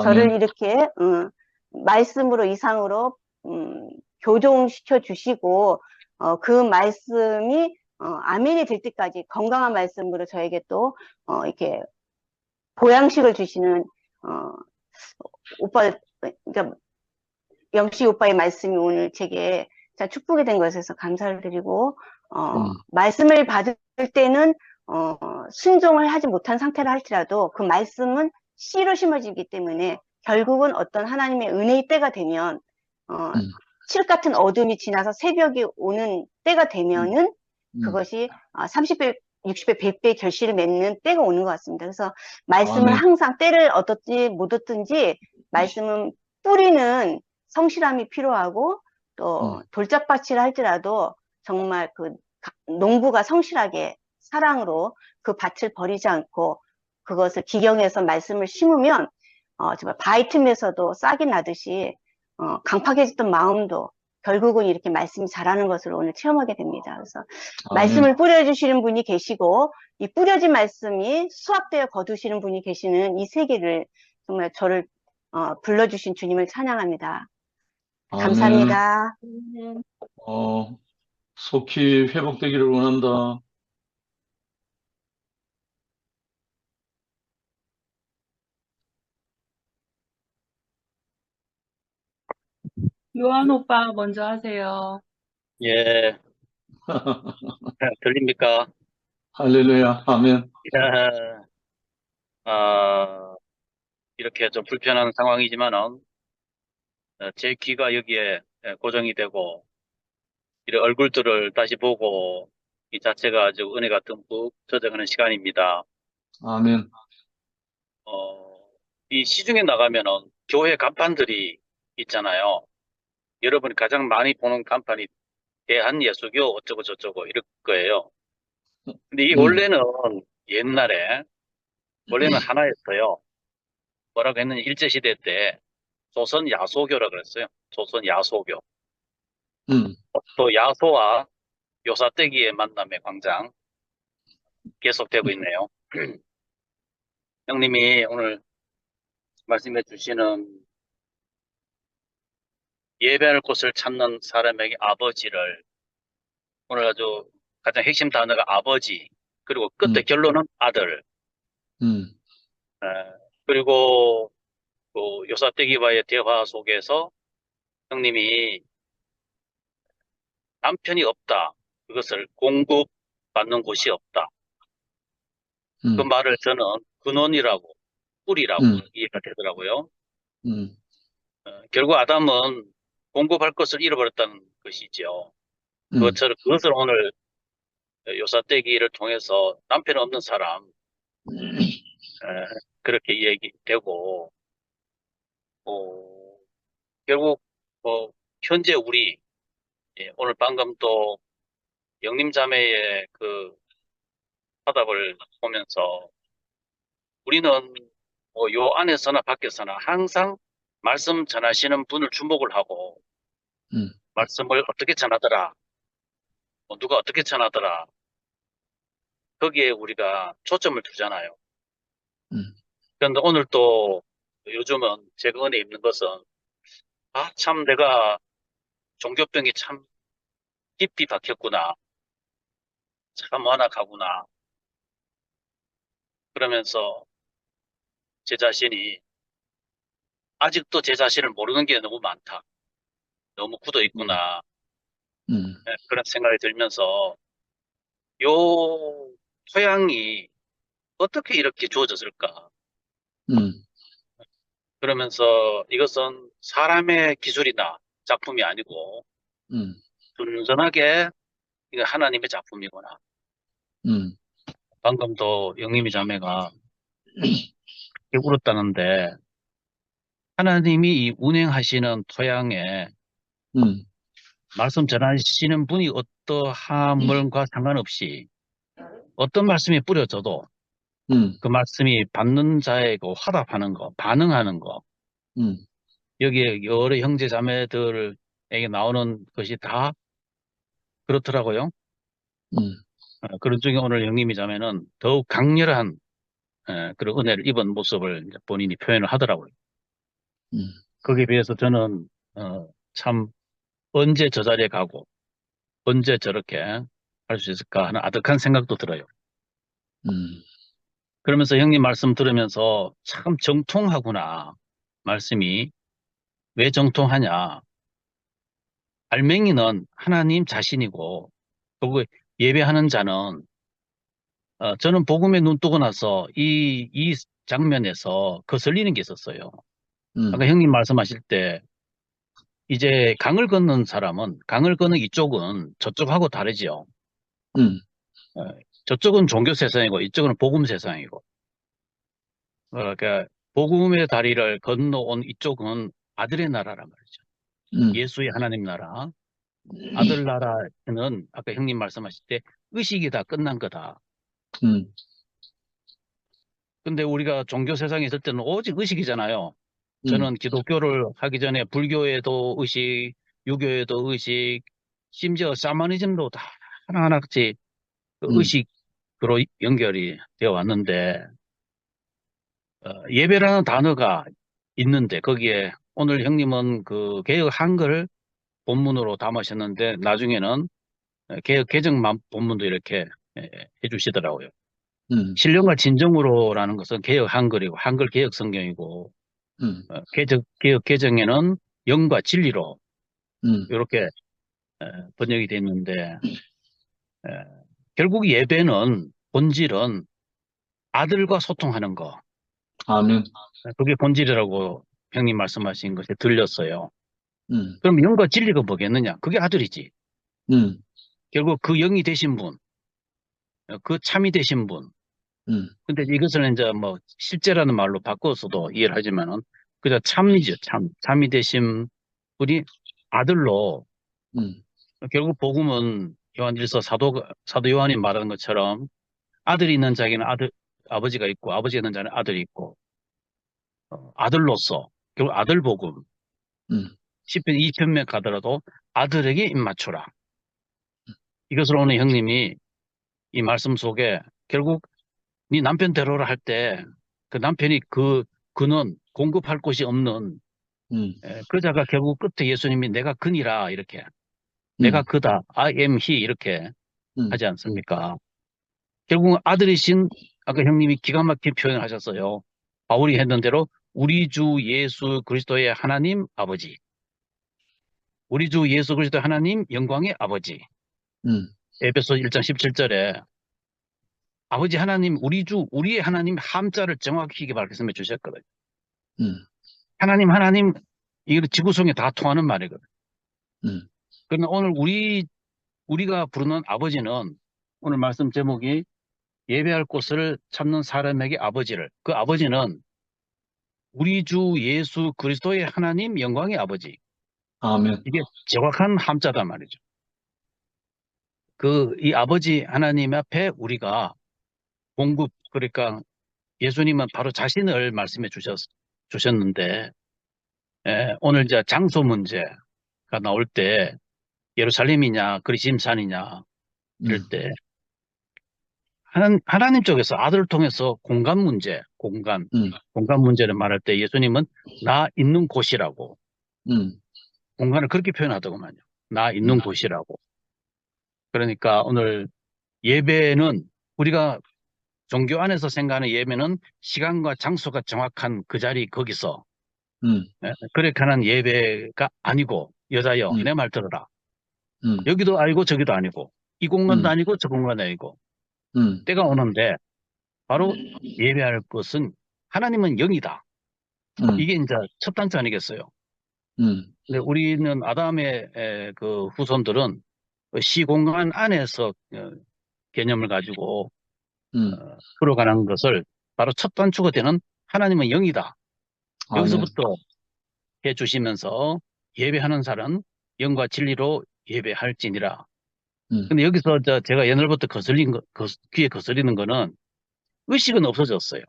저를 이렇게 말씀으로 이상으로 교정시켜 주시고 그 말씀이 아멘이 될 때까지 건강한 말씀으로 저에게 또 이렇게 보양식을 주시는 오빠, 그러니까 영식 오빠의 말씀이 오늘 제게 축복이 된 것에서 감사를 드리고 말씀을 받을 때는 순종을 하지 못한 상태라 할지라도 그 말씀은 씨로 심어지기 때문에 결국은 어떤 하나님의 은혜의 때가 되면 칠흑 같은 어둠이 지나서 새벽이 오는 때가 되면은 그것이 30배, 60배, 100배의 결실을 맺는 때가 오는 것 같습니다. 그래서 말씀은 항상 때를 얻었지 못 얻든지 말씀은 뿌리는 성실함이 필요하고 또 돌짝밭이라 할지라도 정말 그 농부가 성실하게 사랑으로 그 밭을 버리지 않고 그것을 기경해서 말씀을 심으면 정말 바위 틈에서도 싹이 나듯이 강팍해졌던 마음도 결국은 이렇게 말씀이 자라는 것을 오늘 체험하게 됩니다. 그래서 말씀을 뿌려주시는 분이 계시고 이 뿌려진 말씀이 수확되어 거두시는 분이 계시는 이 세계를 정말 저를 불러주신 주님을 찬양합니다. 감사합니다. 속히 회복되기를 원한다. 요한 오빠 먼저 하세요. 예, 들립니까? 할렐루야. 아멘. 예, 이렇게 좀 불편한 상황이지만은, 제 귀가 여기에 고정이 되고, 이런 얼굴들을 다시 보고, 이 자체가 아주 은혜가 듬뿍 젖어가는 시간입니다. 아멘. 이 시중에 나가면은 교회 간판들이 있잖아요. 여러분이 가장 많이 보는 간판이 대한예수교 어쩌고 저쩌고 이럴 거예요. 근데 이게 옛날에 원래는 하나였어요. 뭐라고 했느냐, 일제시대 때 조선 야소교라 그랬어요. 조선 야소교. 또 야소와 요사대기의 만남의 광장 계속되고 있네요. 형님이 오늘 말씀해 주시는 예배할 곳을 찾는 사람에게 아버지를 오늘 아주 가장 핵심 단어가 아버지, 그리고 끝에 결론은 아들, 음, 에, 그리고 그 요사떼기와의 대화 속에서 형님이 남편이 없다. 그것을 공급받는 곳이 없다. 그 음, 말을 저는 근원이라고, 뿌리라고 음, 이해가 되더라고요. 음, 결국 아담은 공급할 것을 잃어버렸다는 것이죠. 음, 그것을 오늘 요사떼기를 통해서 남편 없는 사람, 그렇게 얘기되고, 어, 결국, 현재 우리, 오늘 방금 또 영림 자매의 그 화답을 보면서 우리는 요 안에서나 밖에서나 항상 말씀 전하시는 분을 주목을 하고 음, 말씀을 어떻게 전하더라, 누가 어떻게 전하더라, 거기에 우리가 초점을 두잖아요. 음, 그런데 오늘 또 요즘은 제가 은혜 입는 것은 참 내가 종교병이 참 깊이 박혔구나, 참 완악하구나, 그러면서 제 자신이 아직도 제 자신을 모르는 게 너무 많다, 너무 굳어 있구나, 음, 그런 생각이 들면서 요 토양이 어떻게 이렇게 주어졌을까? 음, 그러면서 이것은 사람의 기술이나 작품이 아니고 음, 순전하게 이거 하나님의 작품이구나. 음, 방금도 영림이 자매가 이렇게 울었다는데 하나님이 이 운행하시는 토양에 음, 말씀 전하시는 분이 어떠함과 상관없이 어떤 말씀이 뿌려져도 음, 그 말씀이 받는 자의 그 화답하는 거, 반응하는 거, 음, 여기에 여러 형제 자매들에게 나오는 것이 다 그렇더라고요. 음, 그런 중에 오늘 영림이 자매는 더욱 강렬한 그런 은혜를 입은 모습을 이제 본인이 표현을 하더라고요. 음, 거기에 비해서 저는 참 언제 저 자리에 가고 언제 저렇게 할 수 있을까 하는 아득한 생각도 들어요. 음, 그러면서 형님 말씀 들으면서 참 정통하구나. 말씀이 왜 정통하냐. 알맹이는 하나님 자신이고 그리고 예배하는 자는 저는 복음에 눈 뜨고 나서 이 장면에서 거슬리는 게 있었어요. 아까 형님 말씀하실 때 이제 강을 건넌 사람은 강을 건너 이쪽은 저쪽하고 다르지요. 음, 어, 저쪽은 종교 세상이고 이쪽은 복음 세상이고. 그러니까 복음의 다리를 건너온 이쪽은 아들의 나라란 말이죠. 음, 예수의 하나님 나라. 아들 나라는 아까 형님 말씀하실 때 의식이 다 끝난 거다. 음, 근데 우리가 종교 세상에 있을 때는 오직 의식이잖아요. 음, 저는 기독교를 하기 전에 불교에도 의식, 유교에도 의식, 심지어 샤머니즘도 다 하나하나씩 그 음, 의식으로 연결이 되어 왔는데 예배라는 단어가 있는데 거기에 오늘 형님은 그 개혁 한글 본문으로 담으셨는데 나중에는 개혁 개정만 본문도 이렇게 해주시더라고요. 신령과 진정으로라는 것은 개혁 한글이고 한글 개혁 성경이고 개혁 개정에는 영과 진리로 음, 이렇게 번역이 되어 있는데 결국 예배는 본질은 아들과 소통하는 거. 아멘. 그게 본질이라고 형님 말씀하신 것에 들렸어요. 음, 그럼 영과 진리가 뭐겠느냐? 그게 아들이지. 음, 결국 그 영이 되신 분, 그 참이 되신 분. 음, 근데 이것을 이제 뭐 실제라는 말로 바꿔서도 이해를 하지만은 그저 참이죠. 참이 되신 분이 아들로 음, 결국 복음은 요한일서 사도 요한이 말하는 것처럼 아들이 있는 자에게는 아버지가 있고 아버지가 있는 자는 아들이 있고 아들로서 결국 아들 복음 음, 10편 20편에 가더라도 아들에게 입맞추라. 이것을 오늘 형님이 이 말씀 속에 결국 네 남편 데려오라 할 때 그 남편이 그는 공급할 곳이 없는 그자가 결국 끝에 예수님이 내가 그니라 이렇게 내가 그다 I am he 이렇게 하지 않습니까? 결국은 아들이신 아까 형님이 기가 막힌 표현을 하셨어요. 바울이 했는 대로 우리 주 예수 그리스도의 하나님 아버지, 우리 주 예수 그리스도의 하나님 영광의 아버지. 에베소 1장 17절에 아버지 하나님, 우리의 하나님 함자를 정확히 말씀해 주셨거든요. 하나님, 이거 지구성에 다 통하는 말이거든요. 그러나 오늘 우리가 부르는 아버지는 오늘 말씀 제목이 예배할 곳을 찾는 사람에게 아버지를, 그 아버지는 우리 주 예수 그리스도의 하나님 영광의 아버지. 아멘. 이게 정확한 함자단 말이죠. 이 아버지 하나님 앞에 우리가 그러니까 예수님은 바로 자신을 말씀해 주셨는데, 오늘 이제 장소 문제가 나올 때, 예루살렘이냐, 그리심산이냐, 이럴 때, 하나님 쪽에서 아들을 통해서 공간 문제를 말할 때 예수님은 나 있는 곳이라고, 공간을 그렇게 표현하더구만요. 나 있는 곳이라고. 그러니까 오늘 예배는 우리가 종교 안에서 생각하는 예배는 시간과 장소가 정확한 그 자리 거기서 그렇게 하는 예배가 아니고 여자여 내 말 들어라. 여기도 아니고 저기도 아니고 이 공간도 아니고 저 공간도 아니고 때가 오는데 바로 예배할 것은 하나님은 영이다. 이게 이제 첫 단추 아니겠어요. 근데 우리는 아담의 그 후손들은 시공간 안에서 개념을 가지고 풀어가는 것을 바로 첫 단추가 되는 하나님은 영이다. 여기서부터 해주시면서 예배하는 사람 영과 진리로 예배할지니라. 근데 여기서 제가 옛날부터 귀에 거슬리는 거는 의식은 없어졌어요.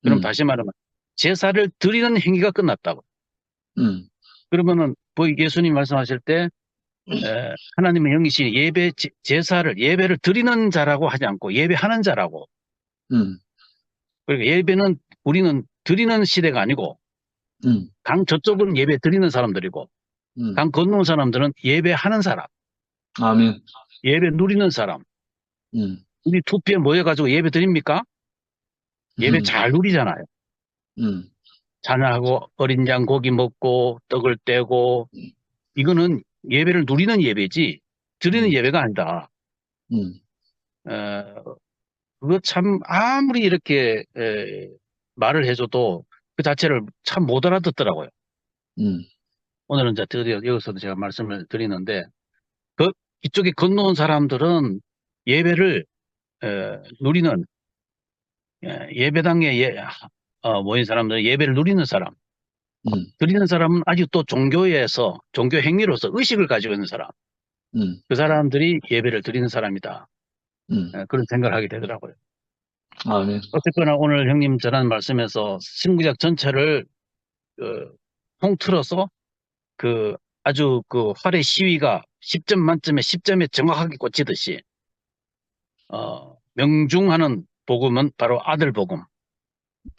그럼 다시 말하면 제사를 드리는 행위가 끝났다고. 그러면은 뭐 예수님 말씀하실 때 하나님의 영이신 예배를 드리는 자라고 하지 않고 예배하는 자라고. 그러니까 우리는 드리는 시대가 아니고 강 저쪽은 예배 드리는 사람들이고 강 건너온 사람들은 예배하는 사람. 아멘. 예배 누리는 사람. 우리 투표에 모여가지고 예배 드립니까? 예배 잘 누리잖아요. 찬양하고 어린 양 고기 먹고 떡을 떼고 이거는 예배를 누리는 예배지 드리는 예배가 아니다. 그거 참 아무리 이렇게 말을 해줘도 그 자체를 참 못 알아듣더라고요. 오늘은 이제 드디어 여기서도 제가 말씀을 드리는데 이쪽에 건너온 사람들은 예배를 누리는 예배당에 모인 사람들은 예배를 누리는 사람. 드리는 사람은 아직 또 종교 행위로서 의식을 가지고 있는 사람. 그 사람들이 예배를 드리는 사람이다. 그런 생각을 하게 되더라고요. 아멘. 어쨌거나 오늘 형님 전한 말씀에서 신구약 전체를 통틀어서 아주 활의 시위가 10점 만점에 10점에 정확하게 꽂히듯이 명중하는 복음은 바로 아들 복음.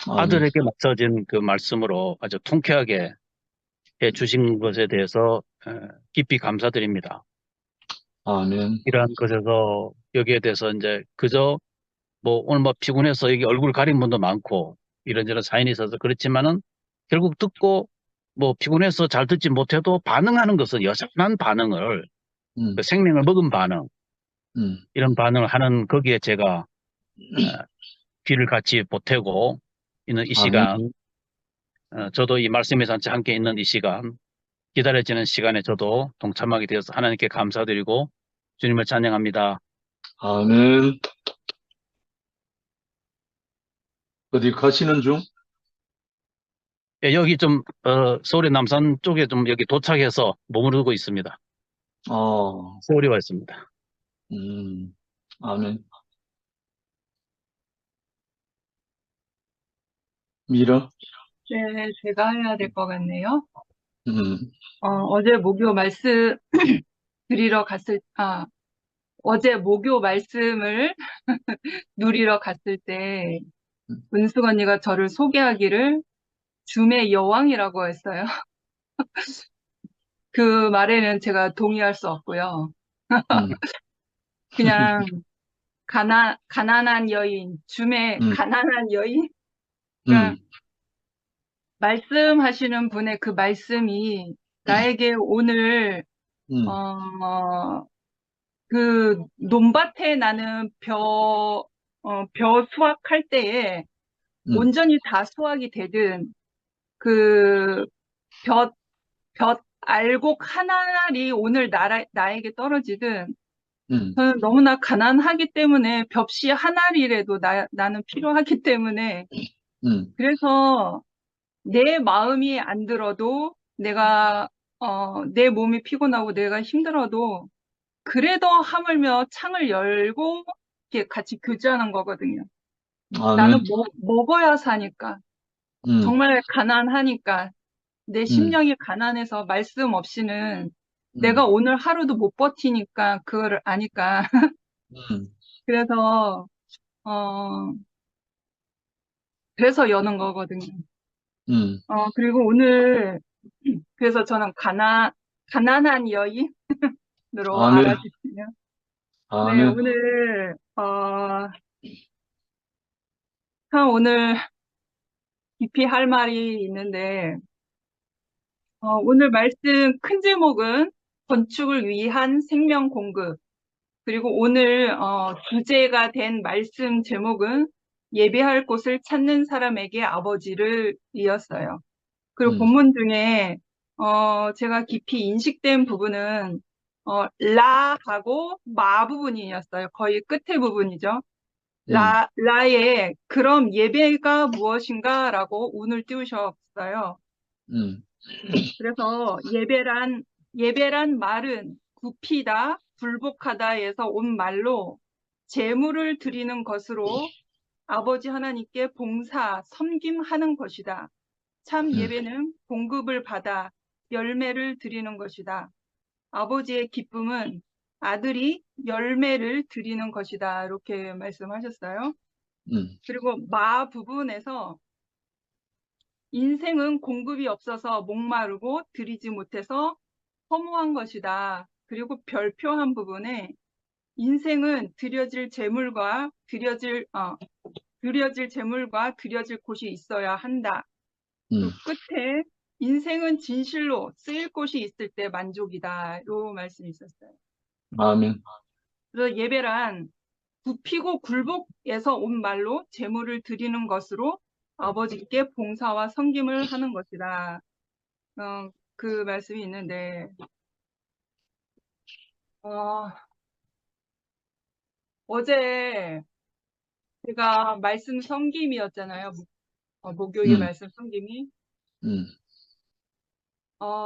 아들에게 맞춰진 그 말씀으로 아주 통쾌하게 해 주신 것에 대해서 깊이 감사드립니다. 아멘. 이러한 것에서 여기에 대해서 이제 그저 오늘 피곤해서 여기 얼굴 가린 분도 많고 이런저런 사연이 있어서 그렇지만은 결국 듣고 피곤해서 잘 듣지 못해도 반응하는 것은 여전한 반응을 그 생명을 먹은 반응 이런 반응을 하는 거기에 제가 귀를 같이 보태고 있는 이 시간 저도 이 말씀의 잔치 함께 있는 이 시간 기다려지는 시간에 저도 동참하게 되어서 하나님께 감사드리고 주님을 찬양합니다. 아멘. 어디 가시는 중? 예, 여기 좀 서울의 남산 쪽에 좀 여기 도착해서 머무르고 있습니다. 서울에 와 있습니다. 아멘. 미라? 네, 제가 해야 될 것 같네요. 음, 어제 목요 말씀 드리러 어제 목요 말씀을 누리러 갔을 때, 은숙 언니가 저를 소개하기를 줌의 여왕이라고 했어요. 그 말에는 제가 동의할 수 없고요. 음, 그냥 가난한 여인, 줌의 음, 가난한 여인? 그러니까 음, 말씀하시는 분의 그 말씀이 나에게 오늘 음, 그 논밭에 나는 벼 수확할 때에 음, 온전히 다 수확이 되든 그 벼, 알곡 하나알이 오늘 나에게 떨어지든 음, 저는 너무나 가난하기 때문에 벽시 한 알이라도 나는 필요하기 때문에 음, 그래서 내 마음이 안 들어도 내 몸이 피곤하고 내가 힘들어도 그래도 하물며 창을 열고 이렇게 같이 교제하는 거거든요. 나는 아멘. 먹어야 사니까. 음, 정말 가난하니까. 내 음, 심령이 가난해서 말씀 없이는 내가 음, 오늘 하루도 못 버티니까 그거를 아니까. 음, 그래서, 어, 그래서 여는 거거든요. 음. 그리고 오늘, 그래서 저는 가난한 여인으로 아멘. 알아주시면. 네, 아멘. 오늘, 참 오늘 깊이 할 말이 있는데, 오늘 말씀 큰 제목은 건축을 위한 생명 공급. 그리고 오늘, 주제가 된 말씀 제목은 예배할 곳을 찾는 사람에게 아버지를 이었어요. 그리고 음, 본문 중에, 제가 깊이 인식된 부분은, 라하고 마 부분이었어요. 거의 끝에 부분이죠. 음, 라의 그럼 예배가 무엇인가라고 운을 띄우셨어요. 음, 그래서 예배란 말은 굽히다, 굴복하다에서 온 말로 제물을 드리는 것으로 아버지 하나님께 봉사, 섬김하는 것이다. 참 음, 예배는 공급을 받아 열매를 드리는 것이다. 아버지의 기쁨은 아들이 열매를 드리는 것이다. 이렇게 말씀하셨어요. 음, 그리고 마 부분에서 인생은 공급이 없어서 목마르고 드리지 못해서 허무한 것이다. 그리고 별표한 부분에 인생은 드려질 재물과 드려질 곳이 있어야 한다. 음. 그 끝에 인생은 진실로 쓰일 곳이 있을 때 만족이다. 요 말씀이 있었어요. 아멘. 그래서 예배란 굽히고 굴복에서 온 말로 재물을 드리는 것으로 아버지께 봉사와 섬김을 하는 것이다. 그 말씀이 있는데, 어, 어제 제가 말씀 섬김이었잖아요. 목요일 음, 말씀 섬김이. 음,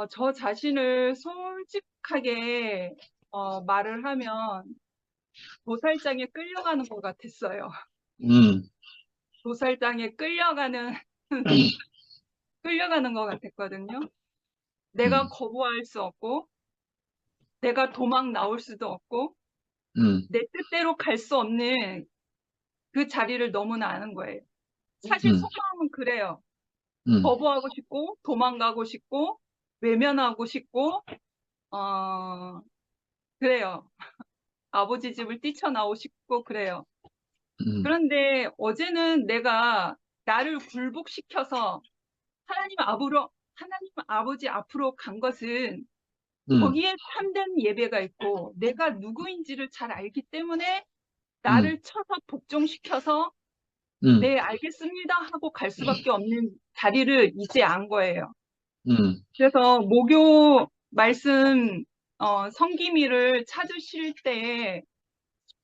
저 자신을 솔직하게 말을 하면 도살장에 끌려가는 것 같았어요. 음, 도살장에 끌려가는 것 같았거든요. 내가 음, 거부할 수 없고, 내가 도망 나올 수도 없고, 음, 내 뜻대로 갈 수 없는 그 자리를 너무나 아는 거예요. 사실 음, 속마음은 그래요. 음, 거부하고 싶고, 도망가고 싶고, 외면하고 싶고, 그래요. 아버지 집을 뛰쳐나오고 싶고, 그래요. 음, 그런데 어제는 내가 나를 굴복시켜서 하나님 아버지 앞으로 간 것은 음, 거기에 참된 예배가 있고 내가 누구인지를 잘 알기 때문에 음, 나를 쳐서 복종시켜서 음, 네, 알겠습니다 하고 갈 수밖에 없는 자리를 이제 안 거예요. 음, 그래서 목요 말씀 성기미를 찾으실 때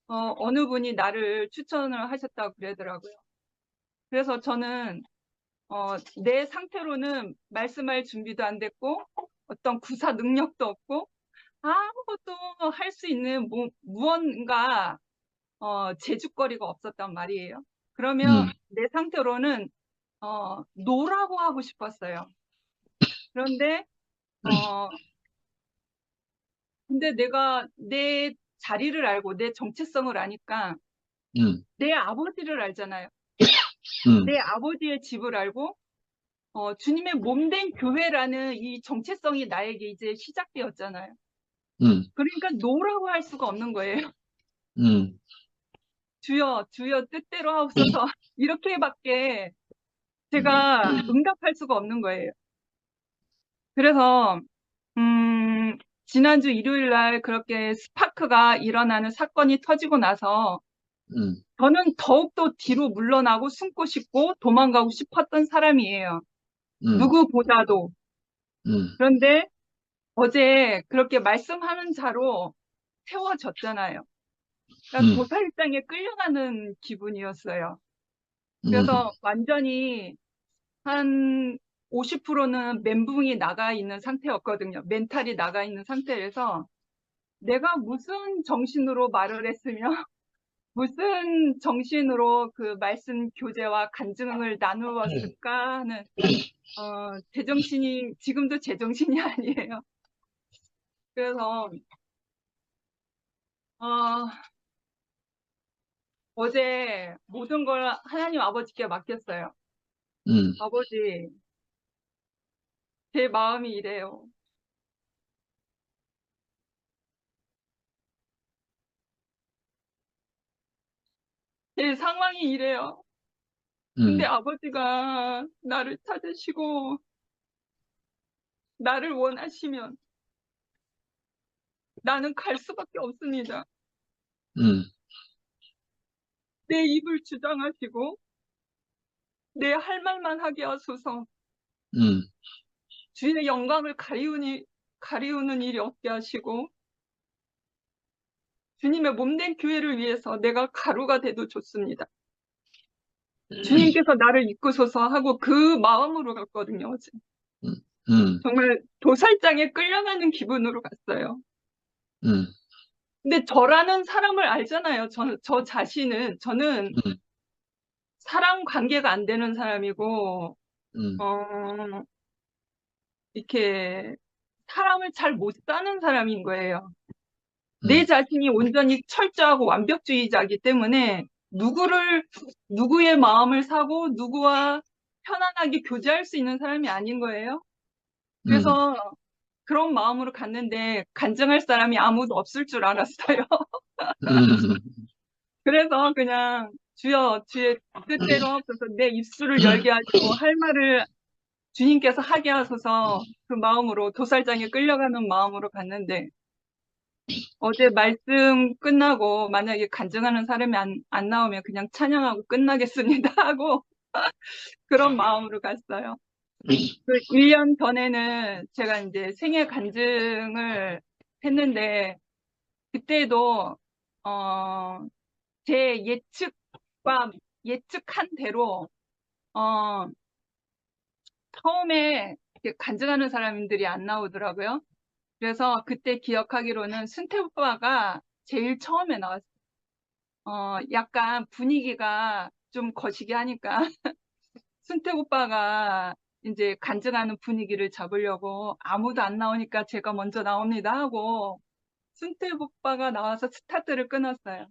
어느 분이 나를 추천을 하셨다고 그러더라고요. 그래서 저는 내 상태로는 말씀할 준비도 안 됐고 어떤 구사 능력도 없고 아무것도 할 수 있는 무언가 제죽거리가 없었단 말이에요. 그러면 음, 내 상태로는 노라고 하고 싶었어요. 그런데 어, 근데 내가 내 자리를 알고 내 정체성을 아니까 음, 내 아버지를 알잖아요. 내 아버지의 집을 알고 주님의 몸된 교회라는 이 정체성이 나에게 이제 시작되었잖아요. 그러니까 노라고 할 수가 없는 거예요. 주여, 주여 뜻대로 하옵소서. 이렇게밖에 제가 응답할 수가 없는 거예요. 그래서 지난주 일요일 날 그렇게 스파크가 일어나는 사건이 터지고 나서 저는 더욱더 뒤로 물러나고 숨고 싶고 도망가고 싶었던 사람이에요. 누구보다도. 그런데 어제 그렇게 말씀하는 자로 세워졌잖아요. 그러니까 도살장에 끌려가는 기분이었어요. 그래서 완전히 한 50%는 멘붕이 나가 있는 상태였거든요. 멘탈이 나가 있는 상태에서 내가 무슨 정신으로 말을 했으며 무슨 정신으로 그 말씀 교제와 간증을 나누었을까 하는 제정신이 지금도 제정신이 아니에요. 그래서 어제 모든 걸 하나님 아버지께 맡겼어요. 아버지, 제 마음이 이래요. 제 상황이 이래요. 근데 아버지가 나를 찾으시고 나를 원하시면 나는 갈 수밖에 없습니다. 내 입을 주장하시고 내 할 말만 하게 하소서. 주의 영광을 가리우는 일이 없게 하시고 주님의 몸된 교회를 위해서 내가 가루가 돼도 좋습니다. 주님께서 나를 이끄소서 하고 그 마음으로 갔거든요. 어제. 정말 도살장에 끌려가는 기분으로 갔어요. 근데 저라는 사람을 알잖아요. 저 자신은. 저는 사람 관계가 안 되는 사람이고 이렇게 사람을 잘 못 사는 사람인 거예요. 내 자신이 온전히 철저하고 완벽주의자이기 때문에 누구의 마음을 사고 누구와 편안하게 교제할 수 있는 사람이 아닌 거예요. 그래서 그런 마음으로 갔는데 간증할 사람이 아무도 없을 줄 알았어요. 그래서 그냥 주여, 주의 뜻대로 하소서 내 입술을 열게 하시고 할 말을 주님께서 하게 하소서 그 마음으로 도살장에 끌려가는 마음으로 갔는데 어제 말씀 끝나고 만약에 간증하는 사람이 안 나오면 그냥 찬양하고 끝나겠습니다 하고 그런 마음으로 갔어요. 그 1년 전에는 제가 이제 생애 간증을 했는데 그때도 제 예측한 대로 처음에 이렇게 간증하는 사람들이 안 나오더라고요. 그래서 그때 기억하기로는 순태 오빠가 제일 처음에 나왔어요. 약간 분위기가 좀 거시기 하니까 순태 오빠가 이제 간증하는 분위기를 잡으려고 아무도 안 나오니까 제가 먼저 나옵니다 하고 순태 오빠가 나와서 스타트를 끊었어요.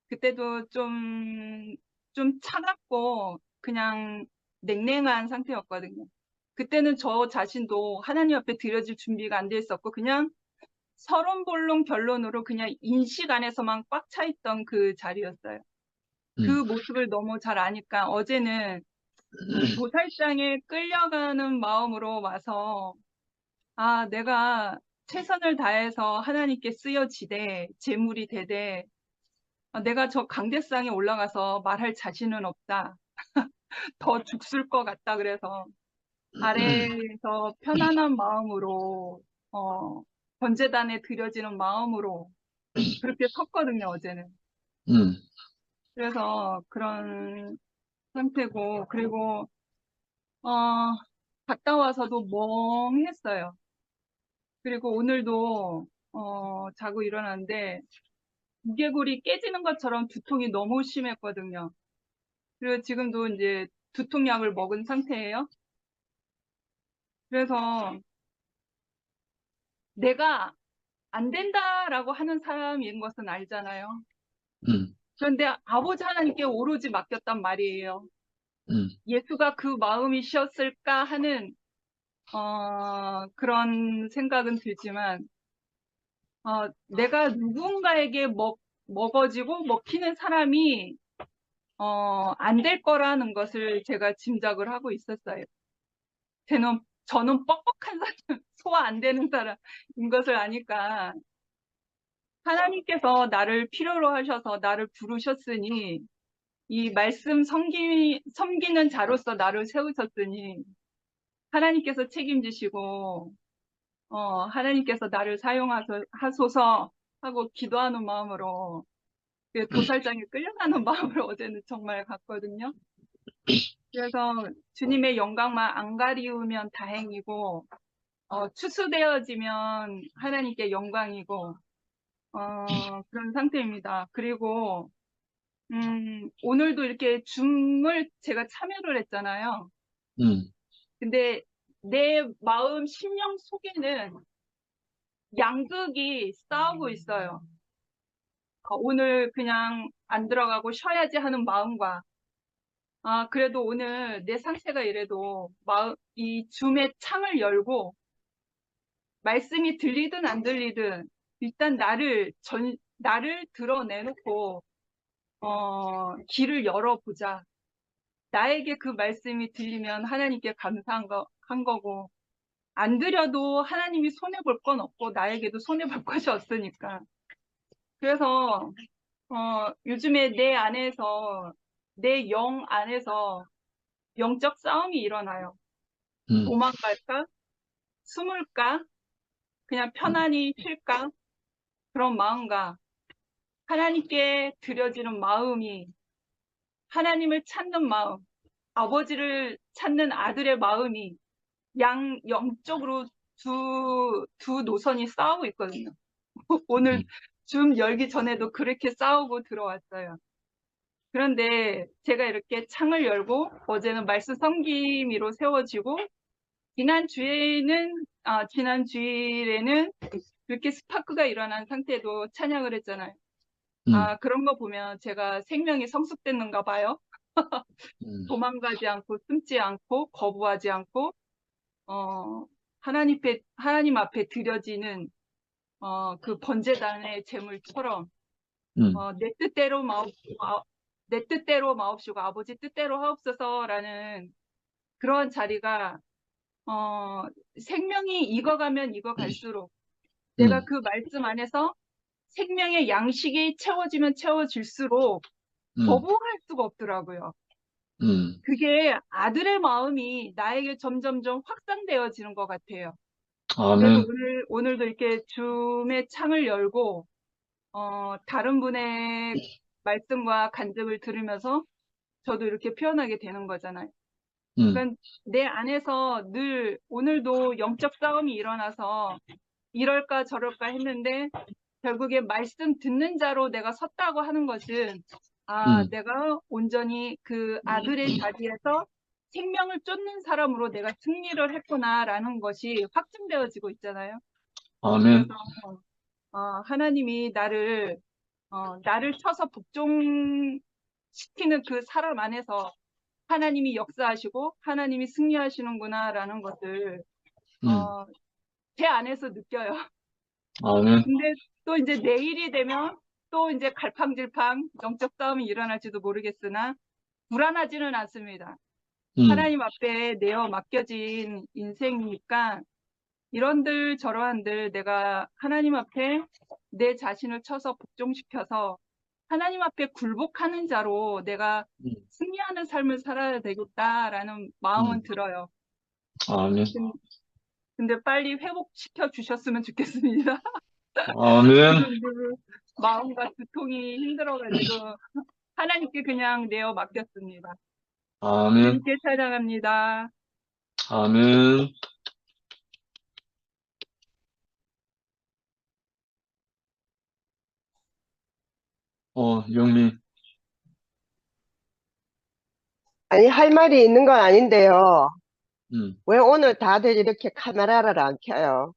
그때도 좀 차갑고 그냥 냉랭한 상태였거든요. 그때는 저 자신도 하나님 앞에 드려질 준비가 안 돼 있었고 그냥 서론본론 결론으로 그냥 인식 안에서만 꽉 차 있던 그 자리였어요. 그 모습을 너무 잘 아니까 어제는 도살장에 끌려가는 마음으로 와서 내가 최선을 다해서 하나님께 쓰여지되 재물이 되되 내가 저 강대상에 올라가서 말할 자신은 없다. 더 죽을 것 같다. 그래서 아래에서 편안한 마음으로 번제단에 드려지는 마음으로 그렇게 섰거든요. 어제는. 그래서 그런 상태고 그리고 갔다 와서도 멍했어요. 그리고 오늘도 자고 일어났는데 두개골이 깨지는 것처럼 두통이 너무 심했거든요. 그리고 지금도 이제 두통약을 먹은 상태예요. 그래서 내가 안 된다라고 하는 사람인 것은 알잖아요. 그런데 아버지 하나님께 오로지 맡겼단 말이에요. 예수가 그 마음이셨을까 하는 그런 생각은 들지만 내가 누군가에게 먹어지고 먹히는 사람이 안 될 거라는 것을 제가 짐작을 하고 있었어요. 저는 뻑뻑한 사람, 소화 안 되는 사람인 것을 아니까 하나님께서 나를 필요로 하셔서 나를 부르셨으니 이 말씀 섬기는 자로서 나를 세우셨으니 하나님께서 책임지시고 하나님께서 나를 사용하소서 하고 기도하는 마음으로 그 도살장에 끌려가는 마음을 어제는 정말 갔거든요. 그래서 주님의 영광만 안 가리우면 다행이고 추수되어지면 하나님께 영광이고 그런 상태입니다. 그리고 오늘도 이렇게 줌을 제가 참여를 했잖아요. 근데 내 마음, 심령 속에는 양극이 싸우고 있어요. 오늘 그냥 안 들어가고 쉬어야지 하는 마음과 그래도 오늘 내 상태가 이래도 이 줌의 창을 열고 말씀이 들리든 안 들리든 일단 나를 드러내놓고 길을 열어보자. 나에게 그 말씀이 들리면 하나님께 감사한 한 거고 안 들려도 하나님이 손해볼 건 없고 나에게도 손해볼 것이 없으니까. 그래서 요즘에 내 안에서 내 영 안에서 영적 싸움이 일어나요. 도망갈까? 숨을까? 그냥 편안히 쉴까? 그런 마음과 하나님께 드려지는 마음이 하나님을 찾는 마음, 아버지를 찾는 아들의 마음이 영적으로 두 노선이 싸우고 있거든요. 오늘 줌 열기 전에도 그렇게 싸우고 들어왔어요. 그런데 제가 이렇게 창을 열고 어제는 말씀 섬김이로 세워지고 지난 주일에는 그렇게 스파크가 일어난 상태도 찬양을 했잖아요. 그런 거 보면 제가 생명이 성숙됐는가 봐요. 도망가지 않고 숨지 않고 거부하지 않고 하나님 앞에 드려지는 그 번제단의 제물처럼 내 뜻대로 마옵시고 아버지 뜻대로 하옵소서라는 그런 자리가 생명이 익어가면 익어갈수록 내가 그 말씀 안에서 생명의 양식이 채워지면 채워질수록 거부할 수가 없더라고요. 그게 아들의 마음이 나에게 점점점 확산되어지는 것 같아요. 그래서 아멘. 오늘도 이렇게 줌의 창을 열고 다른 분의 말씀과 간증을 들으면서 저도 이렇게 표현하게 되는 거잖아요. 그러니까 내 안에서 늘 오늘도 영적 싸움이 일어나서 이럴까 저럴까 했는데 결국에 말씀 듣는 자로 내가 섰다고 하는 것은 내가 온전히 그 아들의 자리에서 생명을 쫓는 사람으로 내가 승리를 했구나라는 것이 확증되어지고 있잖아요. 아멘. 그래서 하나님이 나를 쳐서 복종시키는 그 사람 안에서 하나님이 역사하시고 하나님이 승리하시는구나라는 것을 제 안에서 느껴요. 아멘. 근데 또 이제 내일이 되면 또 이제 갈팡질팡 영적 싸움이 일어날지도 모르겠으나 불안하지는 않습니다. 하나님 앞에 내어 맡겨진 인생이니까 이런들 저러한들 내가 하나님 앞에 내 자신을 쳐서 복종시켜서 하나님 앞에 굴복하는 자로 내가 승리하는 삶을 살아야 되겠다라는 마음은 들어요. 아멘. 근데 빨리 회복시켜 주셨으면 좋겠습니다. 아멘. 마음과 두통이 힘들어가지고 하나님께 그냥 내어 맡겼습니다. 아멘. 주님께 찬양합니다. 아멘. 영미. 아니, 할 말이 있는 건 아닌데요. 음. 왜 오늘 다들 이렇게 카메라를 안 켜요?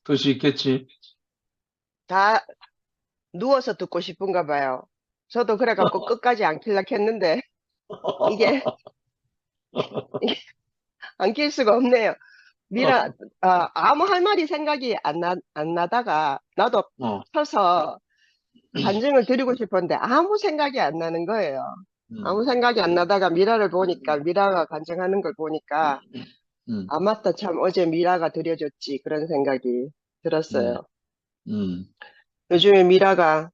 뜻이 있겠지. 다 누워서 듣고 싶은가 봐요. 저도 그래갖고 끝까지 안 킬라 했는데, 이게, 안 낄 수가 없네요. 미라, 아무 할 말이 생각이 안 나다가, 나도 어, 서서 간증을 드리고 싶었는데, 아무 생각이 안 나는 거예요. 아무 생각이 안 나다가 미라를 보니까, 미라가 간증하는 걸 보니까, 음, 아, 맞다. 참, 어제 미라가 드려줬지. 그런 생각이 들었어요. 음, 요즘에 미라가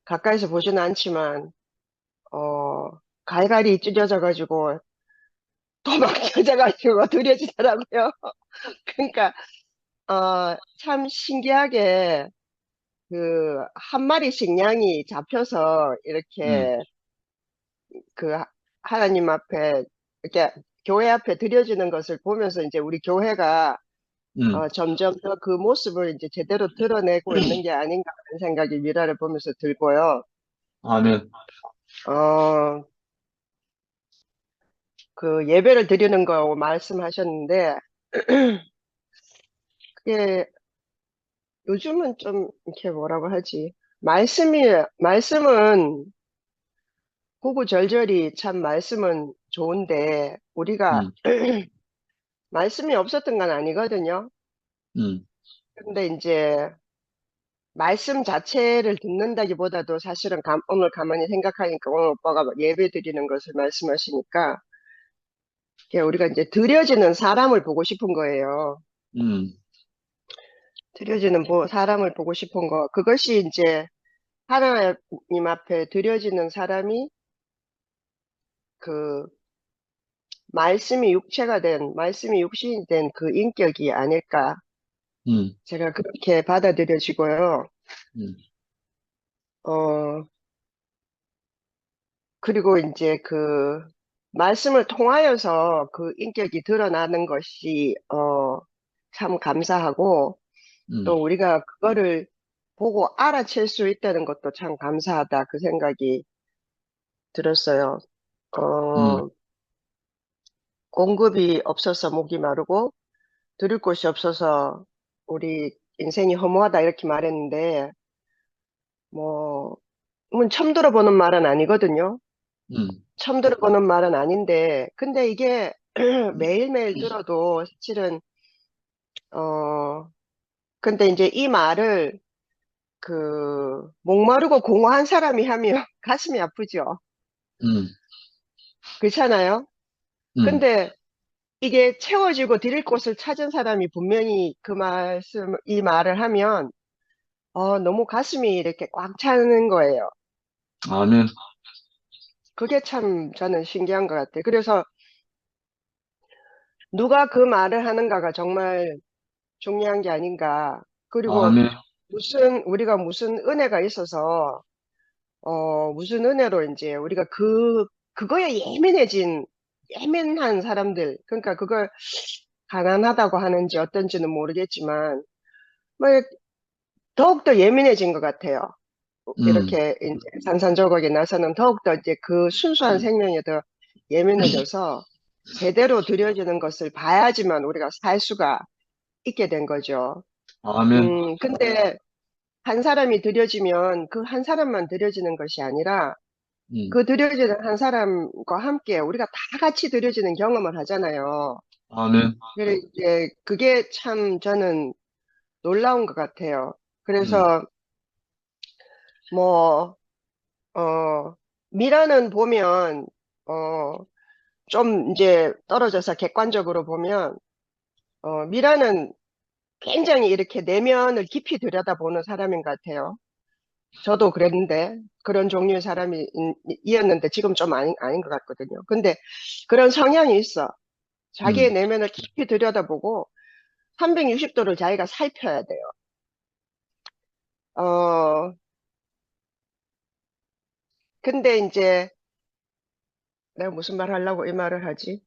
가까이서 보지는 않지만, 갈갈이 찢어져가지고, 도막 찢어져가지고 드려지더라고요. 그러니까, 참 신기하게, 한 마리씩 양이 잡혀서, 음, 이렇게, 그, 하나님 앞에, 이렇게, 교회 앞에 드려지는 것을 보면서 이제 우리 교회가 점점 더 그 모습을 이제 제대로 드러내고 있는 게 아닌가 하는 생각이 미라를 보면서 들고요. 아멘. 어, 그 예배를 드리는 거 말씀하셨는데, 그게 요즘은 좀 이렇게 뭐라고 하지? 말씀은 구구절절히 참 말씀은 좋은데, 우리가 음, 말씀이 없었던 건 아니거든요. 음, 근데 이제 말씀 자체를 듣는다기보다도 사실은 오늘 가만히 생각하니까 오늘 오빠가 예배 드리는 것을 말씀하시니까 이게 우리가 이제 드려지는 사람을 보고 싶은 거예요. 음, 드려지는 사람을 보고 싶은 거. 그것이 이제 하나님 앞에 드려지는 사람이 그 말씀이 육신이 된 그 인격이 아닐까. 음, 제가 그렇게 받아들여지고요. 음, 어, 그리고 이제 그 말씀을 통하여서 그 인격이 드러나는 것이 참 감사하고 또 음, 우리가 그거를 보고 알아챌 수 있다는 것도 참 감사하다 그 생각이 들었어요. 음, 어, 공급이 없어서 목이 마르고 들을 곳이 없어서 우리 인생이 허무하다 이렇게 말했는데 뭐 처음 들어보는 말은 아니거든요. 음, 처음 들어보는 말은 아닌데, 근데 이게 매일매일 들어도 사실은, 어, 근데 이제 이 말을 목마르고 공허한 사람이 하면 가슴이 아프죠. 음, 그렇잖아요? 음, 근데 이게 채워지고 드릴 곳을 찾은 사람이 분명히 이 말을 하면, 너무 가슴이 이렇게 꽉 차는 거예요. 아멘. 그게 참 저는 신기한 것 같아요. 그래서 누가 그 말을 하는가가 정말 중요한 게 아닌가. 그리고 아멘. 우리가 무슨 은혜가 있어서, 무슨 은혜로 이제 우리가 그거에 예민한 사람들, 그러니까 그걸 가난하다고 하는지 어떤지는 모르겠지만, 뭐, 더욱더 예민해진 것 같아요. 음, 이렇게 이제 산산조각에 나서는 더욱더 이제 그 순수한 생명에 더 예민해져서 제대로 드려지는 것을 봐야지만 우리가 살 수가 있게 된 거죠. 아멘. 근데 한 사람이 드려지면 그 한 사람만 드려지는 것이 아니라 음, 그 드려지는 한 사람과 함께 우리가 다 같이 드려지는 경험을 하잖아요. 아멘. 그래 이제 그게 참 저는 놀라운 것 같아요. 음, 그래서 뭐, 미라는 보면, 어, 좀 이제 떨어져서 객관적으로 보면, 미라는 굉장히 이렇게 내면을 깊이 들여다보는 사람인 것 같아요. 저도 그랬는데, 그런 종류의 이었는데, 지금 좀 아닌 것 같거든요. 근데 그런 성향이 있어. 자기의 음, 내면을 깊이 들여다보고, 360도를 자기가 살펴야 돼요. 어, 근데 이제, 내가 무슨 말 하려고 이 말을 하지?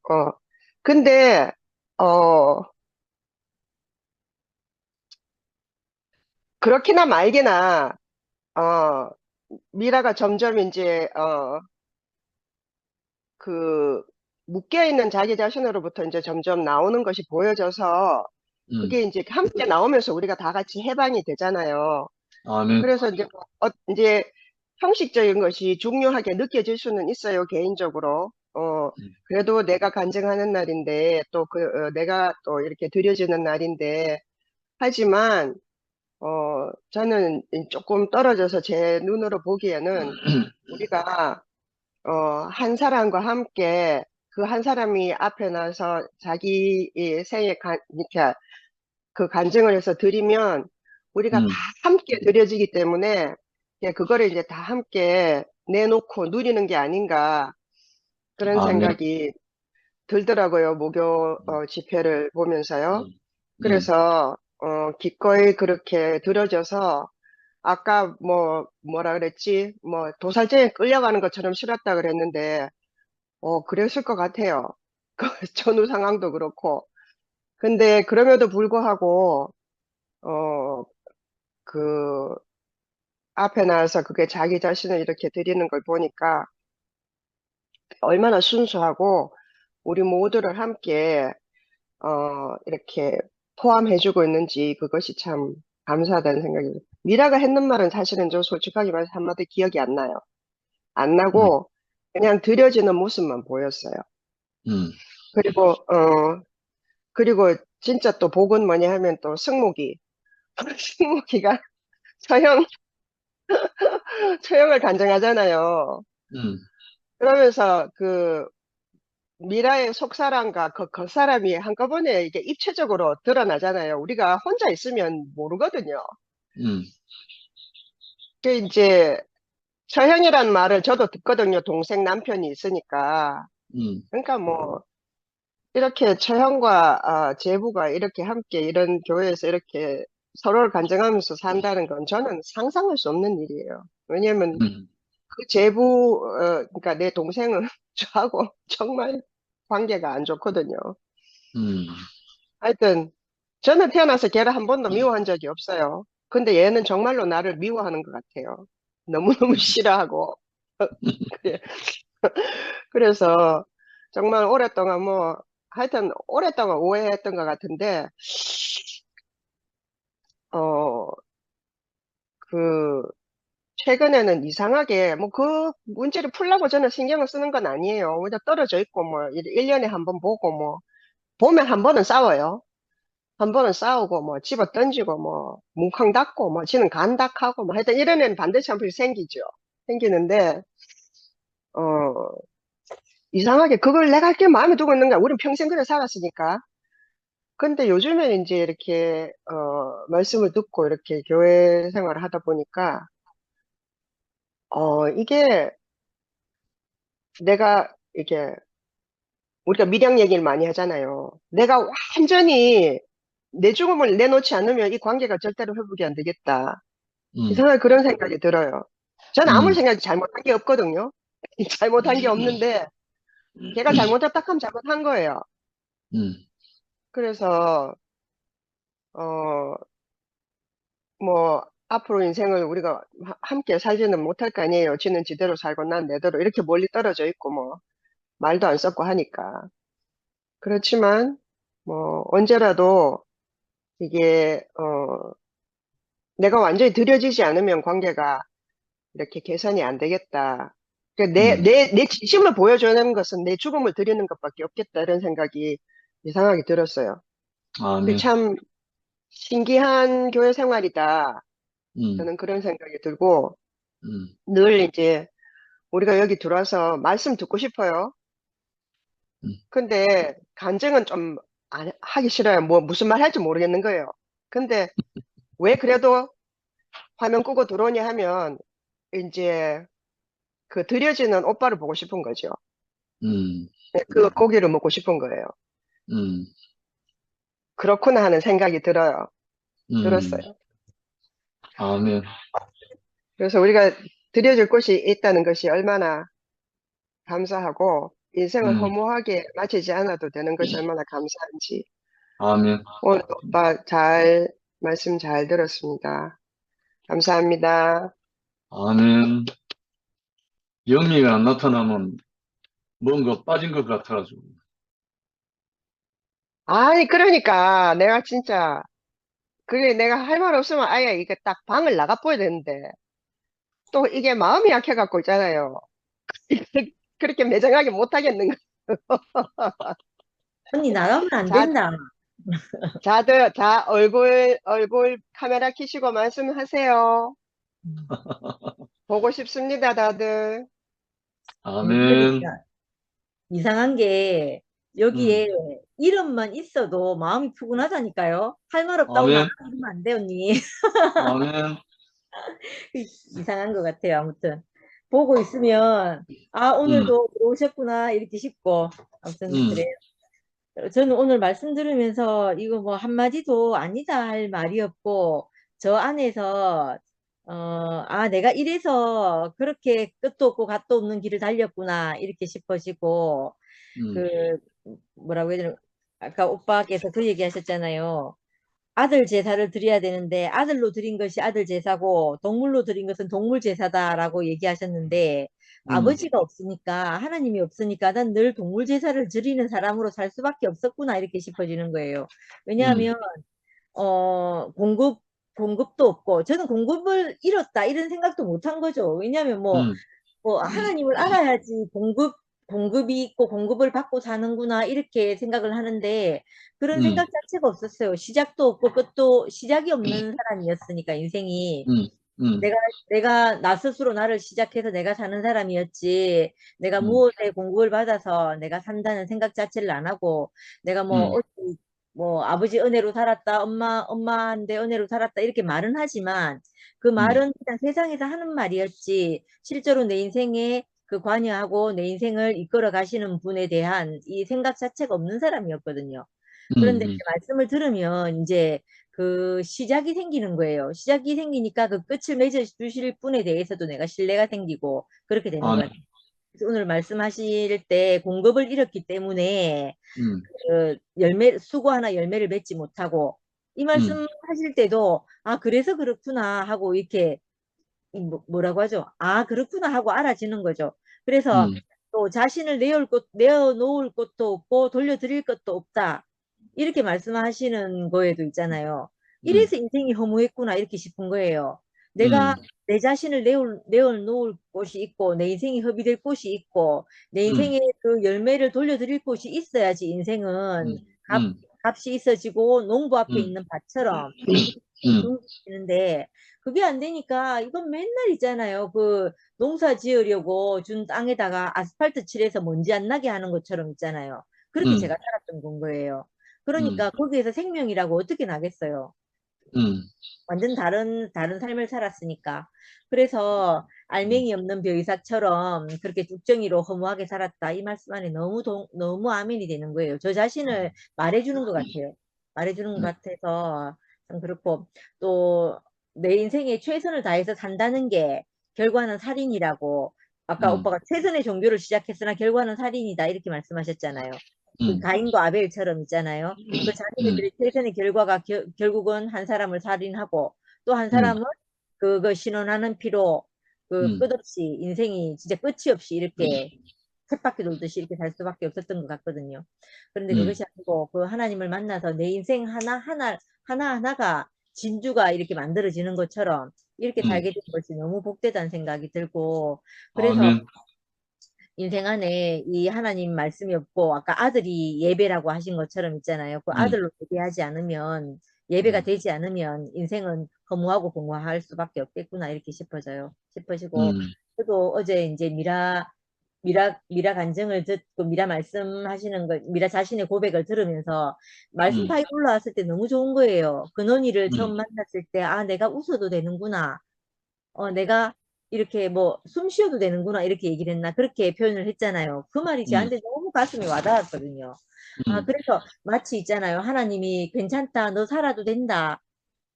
근데, 어, 그렇게나 말게나, 어, 미라가 점점 이제, 그, 묶여있는 자기 자신으로부터 이제 점점 나오는 것이 보여져서, 음, 그게 이제 함께 나오면서 우리가 다 같이 해방이 되잖아요. 아멘. 그래서 이제, 이제 형식적인 것이 중요하게 느껴질 수는 있어요, 개인적으로. 그래도 내가 간증하는 날인데, 또 내가 또 이렇게 드려지는 날인데, 하지만, 저는 조금 떨어져서 제 눈으로 보기에는 우리가, 한 사람과 함께 그 한 사람이 앞에 나서 자기 이 생에 이렇게 그 간증을 해서 드리면 우리가 다 함께 드려지기 때문에 그거를 이제 다 함께 내놓고 누리는 게 아닌가 그런 아멘. 생각이 들더라고요. 목요 집회를 보면서요. 음. 그래서 기꺼이 그렇게 들어져서 아까 뭐라 그랬지? 도살장에 끌려가는 것처럼 싫었다 그랬는데 그랬을 것 같아요. 그 전후 상황도 그렇고. 근데 그럼에도 불구하고 그 앞에 나와서 그게 자기 자신을 이렇게 드리는 걸 보니까 얼마나 순수하고 우리 모두를 함께 이렇게 포함해주고 있는지 그것이 참 감사하다는 생각이 들어요. 미라가 했는 말은 사실은 저 솔직하게 말해서 한마디 기억이 안 나요. 안 나고 그냥 드려지는 모습만 보였어요. 그리고 진짜 또 복은 뭐냐 하면 또 승목이가 처형 처형을 간증하잖아요. 그러면서 그 미라의 속사람과 그 겉사람이 한꺼번에 이게 입체적으로 드러나잖아요. 우리가 혼자 있으면 모르거든요. 그 이제 처형이란 말을 저도 듣거든요. 동생 남편이 있으니까. 그러니까 이렇게 처형과 제부가 이렇게 함께 이런 교회에서 이렇게 서로를 간증하면서 산다는 건 저는 상상할 수 없는 일이에요. 왜냐면 그 제부, 그러니까 내 동생은 저하고 정말 관계가 안 좋거든요. 하여튼, 저는 태어나서 걔를 한 번도 미워한 적이 없어요. 근데 얘는 정말로 나를 미워하는 것 같아요. 너무너무 싫어하고. 그래- 그래서 정말 오랫동안 하여튼 오랫동안 오해했던 것 같은데, 어, 그, 최근에는 이상하게, 그 문제를 풀려고 저는 신경을 쓰는 건 아니에요. 그냥 떨어져 있고, 1년에 한 번 보고, 보면 한 번은 싸워요. 한 번은 싸우고, 집어 던지고, 뭉쾅 닫고, 지는 간닥하고, 하여튼 이런 애는 반드시 한 번씩 생기죠. 생기는데, 어, 이상하게 그걸 내가 할게 마음에 두고 있는 거야. 우린 평생 그래 살았으니까. 근데 요즘에 이제 이렇게, 말씀을 듣고 이렇게 교회 생활을 하다 보니까, 이게 내가 이게 우리가 밀양 얘기를 많이 하잖아요. 내가 완전히 내 죽음을 내놓지 않으면 이 관계가 절대로 회복이 안 되겠다. 이상하게 그런 생각이 들어요. 저는 아무 생각이 잘못한 게 없거든요. 잘못한 게 없는데 걔가 잘못했다 하면 잘못한 거예요. 그래서 어, 앞으로 인생을 우리가 함께 살지는 못할 거 아니에요. 지는 지대로 살고 난 내대로 이렇게 멀리 떨어져 있고 말도 안 섞고 하니까. 그렇지만 언제라도 이게 내가 완전히 들여지지 않으면 관계가 이렇게 개선이 안 되겠다. 그러니까 내 진심을 보여주는 것은 내 죽음을 드리는 것밖에 없겠다. 이런 생각이 이상하게 들었어요. 아멘. 참 신기한 교회 생활이다. 저는 그런 생각이 들고 늘 이제 우리가 여기 들어와서 말씀 듣고 싶어요. 근데 간증은 좀 하기 싫어요. 무슨 말 할지 모르겠는 거예요. 근데 왜 그래도 화면 끄고 들어오냐 하면 이제 그 드려지는 오빠를 보고 싶은 거죠. 그 고기를 먹고 싶은 거예요. 그렇구나 하는 생각이 들었어요. 아멘. 그래서 우리가 드려질 곳이 있다는 것이 얼마나 감사하고 인생을 허무하게 마치지 않아도 되는 것이 얼마나 감사한지. 아멘. 오늘 오빠 말씀 잘 들었습니다. 감사합니다. 아멘. 영미가 안 나타나면 뭔가 빠진 것 같아가지고. 아니, 그러니까 내가 진짜 그게 내가 할 말 없으면 아예 이게 딱 방을 나가 보야 되는데 또 이게 마음이 약해갖고 있잖아요. 그렇게 매정하게 못하겠는가. 언니 나가면 안 자, 된다. 자, 얼굴 카메라 켜시고 말씀하세요. 보고 싶습니다, 다들. 아멘. 그러니까 이상한 게 여기에 이름만 있어도 마음이 푸근하다니까요. 할 말 없다고 아멘. 나가면 안 돼, 언니. 아멘. 이상한 것 같아요. 아무튼 보고 있으면 아 오늘도 오셨구나 이렇게 싶고 아무튼 그래요. 저는 오늘 말씀 들으면서 이거 뭐 한마디도 아니다 할 말이 없고 저 안에서 아 내가 이래서 그렇게 끝도 없고 갓도 없는 길을 달렸구나 이렇게 싶어지고 그 뭐라고 해야 되나 아까 오빠께서 그 얘기 하셨잖아요. 아들 제사를 드려야 되는데 아들로 드린 것이 아들 제사고 동물로 드린 것은 동물 제사다라고 얘기하셨는데 아버지가 없으니까 하나님이 없으니까 난 늘 동물 제사를 드리는 사람으로 살 수밖에 없었구나 이렇게 싶어지는 거예요. 왜냐하면 공급도 없고 저는 공급을 잃었다 이런 생각도 못 한 거죠. 왜냐하면 뭐 하나님을 알아야지 공급이 있고 공급을 받고 사는구나 이렇게 생각을 하는데 그런 생각 자체가 없었어요. 시작도 없고 끝도 시작이 없는 사람이었으니까 인생이 내가 나 스스로 나를 시작해서 내가 사는 사람이었지 내가 무엇에 공급을 받아서 내가 산다는 생각 자체를 안 하고 내가 뭐 아버지 은혜로 살았다 엄마한테 은혜로 살았다 이렇게 말은 하지만 그 말은 그냥 세상에서 하는 말이었지 실제로 내 인생에 그 관여하고 내 인생을 이끌어 가시는 분에 대한 이 생각 자체가 없는 사람이었거든요. 그런데 이제 말씀을 들으면 이제 그 시작이 생기는 거예요. 시작이 생기니까 그 끝을 맺어 주실 분에 대해서도 내가 신뢰가 생기고 그렇게 되는 것 아멘. 같아요. 그래서 오늘 말씀하실 때 공급을 잃었기 때문에 그 수고 하나 열매를 맺지 못하고 이 말씀 하실 때도 아 그래서 그렇구나 하고 이렇게 뭐라고 하죠? 아 그렇구나 하고 알아지는 거죠. 그래서 또 자신을 내어놓을 것도 없고 돌려드릴 것도 없다. 이렇게 말씀하시는 거에도 있잖아요. 이래서 인생이 허무했구나 이렇게 싶은 거예요. 내가 내 자신을 내어놓을 곳이 있고 내 인생이 허비될 곳이 있고 내 인생에 그 열매를 돌려드릴 곳이 있어야지 인생은 값이 있어지고 농부 앞에 있는 밭처럼 이루어지는데 그게 안 되니까 이건 맨날 있잖아요. 그 농사 지으려고 준 땅에다가 아스팔트 칠해서 먼지 안 나게 하는 것처럼 있잖아요. 그렇게 제가 살았던 건 거예요. 그러니까 거기에서 생명이라고 어떻게 나겠어요. 완전 다른 삶을 살았으니까. 그래서 알맹이 없는 벼이삭처럼 그렇게 쭉정이로 허무하게 살았다. 이 말씀 안에 너무 아멘이 되는 거예요. 저 자신을 말해주는 것 같아요. 말해주는 것 같아서 참 그렇고 또 내 인생에 최선을 다해서 산다는 게 결과는 살인이라고 아까 오빠가 최선의 종교를 시작했으나 결과는 살인이다 이렇게 말씀하셨잖아요. 그 가인과 아벨처럼 있잖아요. 그 자기네들의 최선의 결과가 결국은 한 사람을 살인하고 또 한 사람은 그거 신원하는 피로 그 끝없이 인생이 진짜 끝이 없이 이렇게 쳇바퀴 돌듯이 이렇게 살 수밖에 없었던 것 같거든요. 그런데 그것이 아니고 그 하나님을 만나서 내 인생 하나하나가 진주가 이렇게 만들어지는 것처럼 이렇게 살게 된 것이 너무 복되다는 생각이 들고 그래서 아멘. 인생 안에 이 하나님 말씀이 없고 아까 아들이 예배라고 하신 것처럼 있잖아요. 그 아들로 예배하지 않으면 예배가 되지 않으면 인생은 허무하고 공허할 수밖에 없겠구나 이렇게 싶어지고 저도 어제 이제 미라 간증을 듣고 미라 말씀하시는 거 미라 자신의 고백을 들으면서 말씀 파일 올라왔을 때 너무 좋은 거예요. 근원이를 처음 만났을 때 아 내가 웃어도 되는구나. 내가 이렇게 뭐 숨 쉬어도 되는구나 이렇게 얘기를 했나 그렇게 표현을 했잖아요. 그 말이 저한테 너무 가슴에 와닿았거든요. 아 그래서 마치 있잖아요. 하나님이 괜찮다. 너 살아도 된다.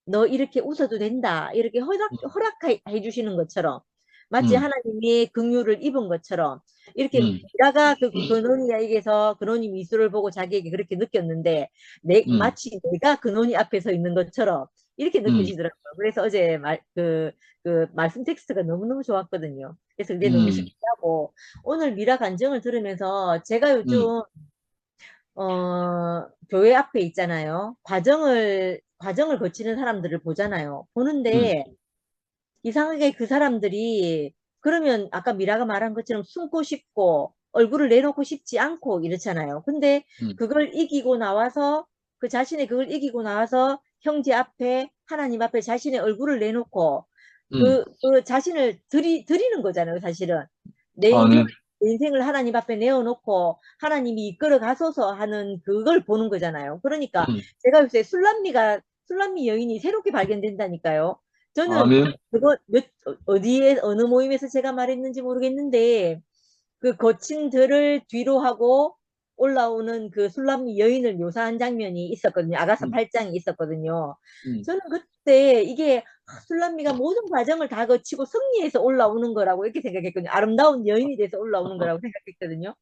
너 이렇게 웃어도 된다. 이렇게 허락해 주시는 것처럼 마치 하나님이 긍휼을 입은 것처럼 이렇게 미라가 그 근원이에게서 근원이 미술을 보고 자기에게 그렇게 느꼈는데 마치 내가 근원이 앞에 서 있는 것처럼 이렇게 느껴지더라고요. 그래서 어제 그 말씀 텍스트가 너무너무 좋았거든요. 그래서 그게 너무 신기하고 오늘 미라 간증을 들으면서 제가 요즘 교회 앞에 있잖아요. 과정을 거치는 사람들을 보잖아요. 보는데 이상하게 그 사람들이 그러면 아까 미라가 말한 것처럼 숨고 싶고 얼굴을 내놓고 싶지 않고 이렇잖아요. 근데 그걸 이기고 나와서 그 자신의 그걸 이기고 나와서 형제 앞에 하나님 앞에 자신의 얼굴을 내놓고 그 자신을 드리는 거잖아요. 사실은 내 아멘. 인생을 하나님 앞에 내어놓고 하나님이 이끌어 가소서 하는 그걸 보는 거잖아요. 그러니까 제가 요새 술람미 여인이 새롭게 발견된다니까요. 저는 아멘. 그거 어디에 어느 모임에서 제가 말했는지 모르겠는데 그 거친 들을 뒤로 하고 올라오는 그 술람미 여인을 묘사한 장면이 있었거든요. 아가서 8장이 있었거든요. 저는 그때 이게 술람미가 모든 과정을 다 거치고 승리해서 올라오는 거라고 이렇게 생각했거든요. 아름다운 여인이 돼서 올라오는 거라고 생각했거든요.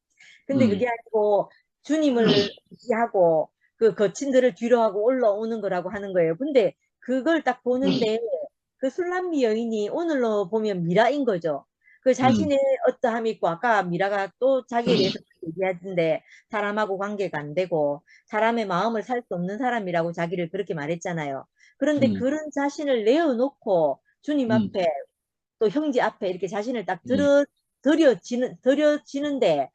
근데 그게 아니고 주님을 하고 그 거친 들을 뒤로 하고 올라오는 거라고 하는 거예요. 근데 그걸 딱 보는데 그 술람미 여인이 오늘로 보면 미라인 거죠. 그 자신의 어떠함이 있고 아까 미라가 또 자기에 대해서 얘기하던데 사람하고 관계가 안 되고 사람의 마음을 살 수 없는 사람이라고 자기를 그렇게 말했잖아요. 그런데 그런 자신을 내어놓고 주님 앞에 또 형제 앞에 이렇게 자신을 딱 드려지는데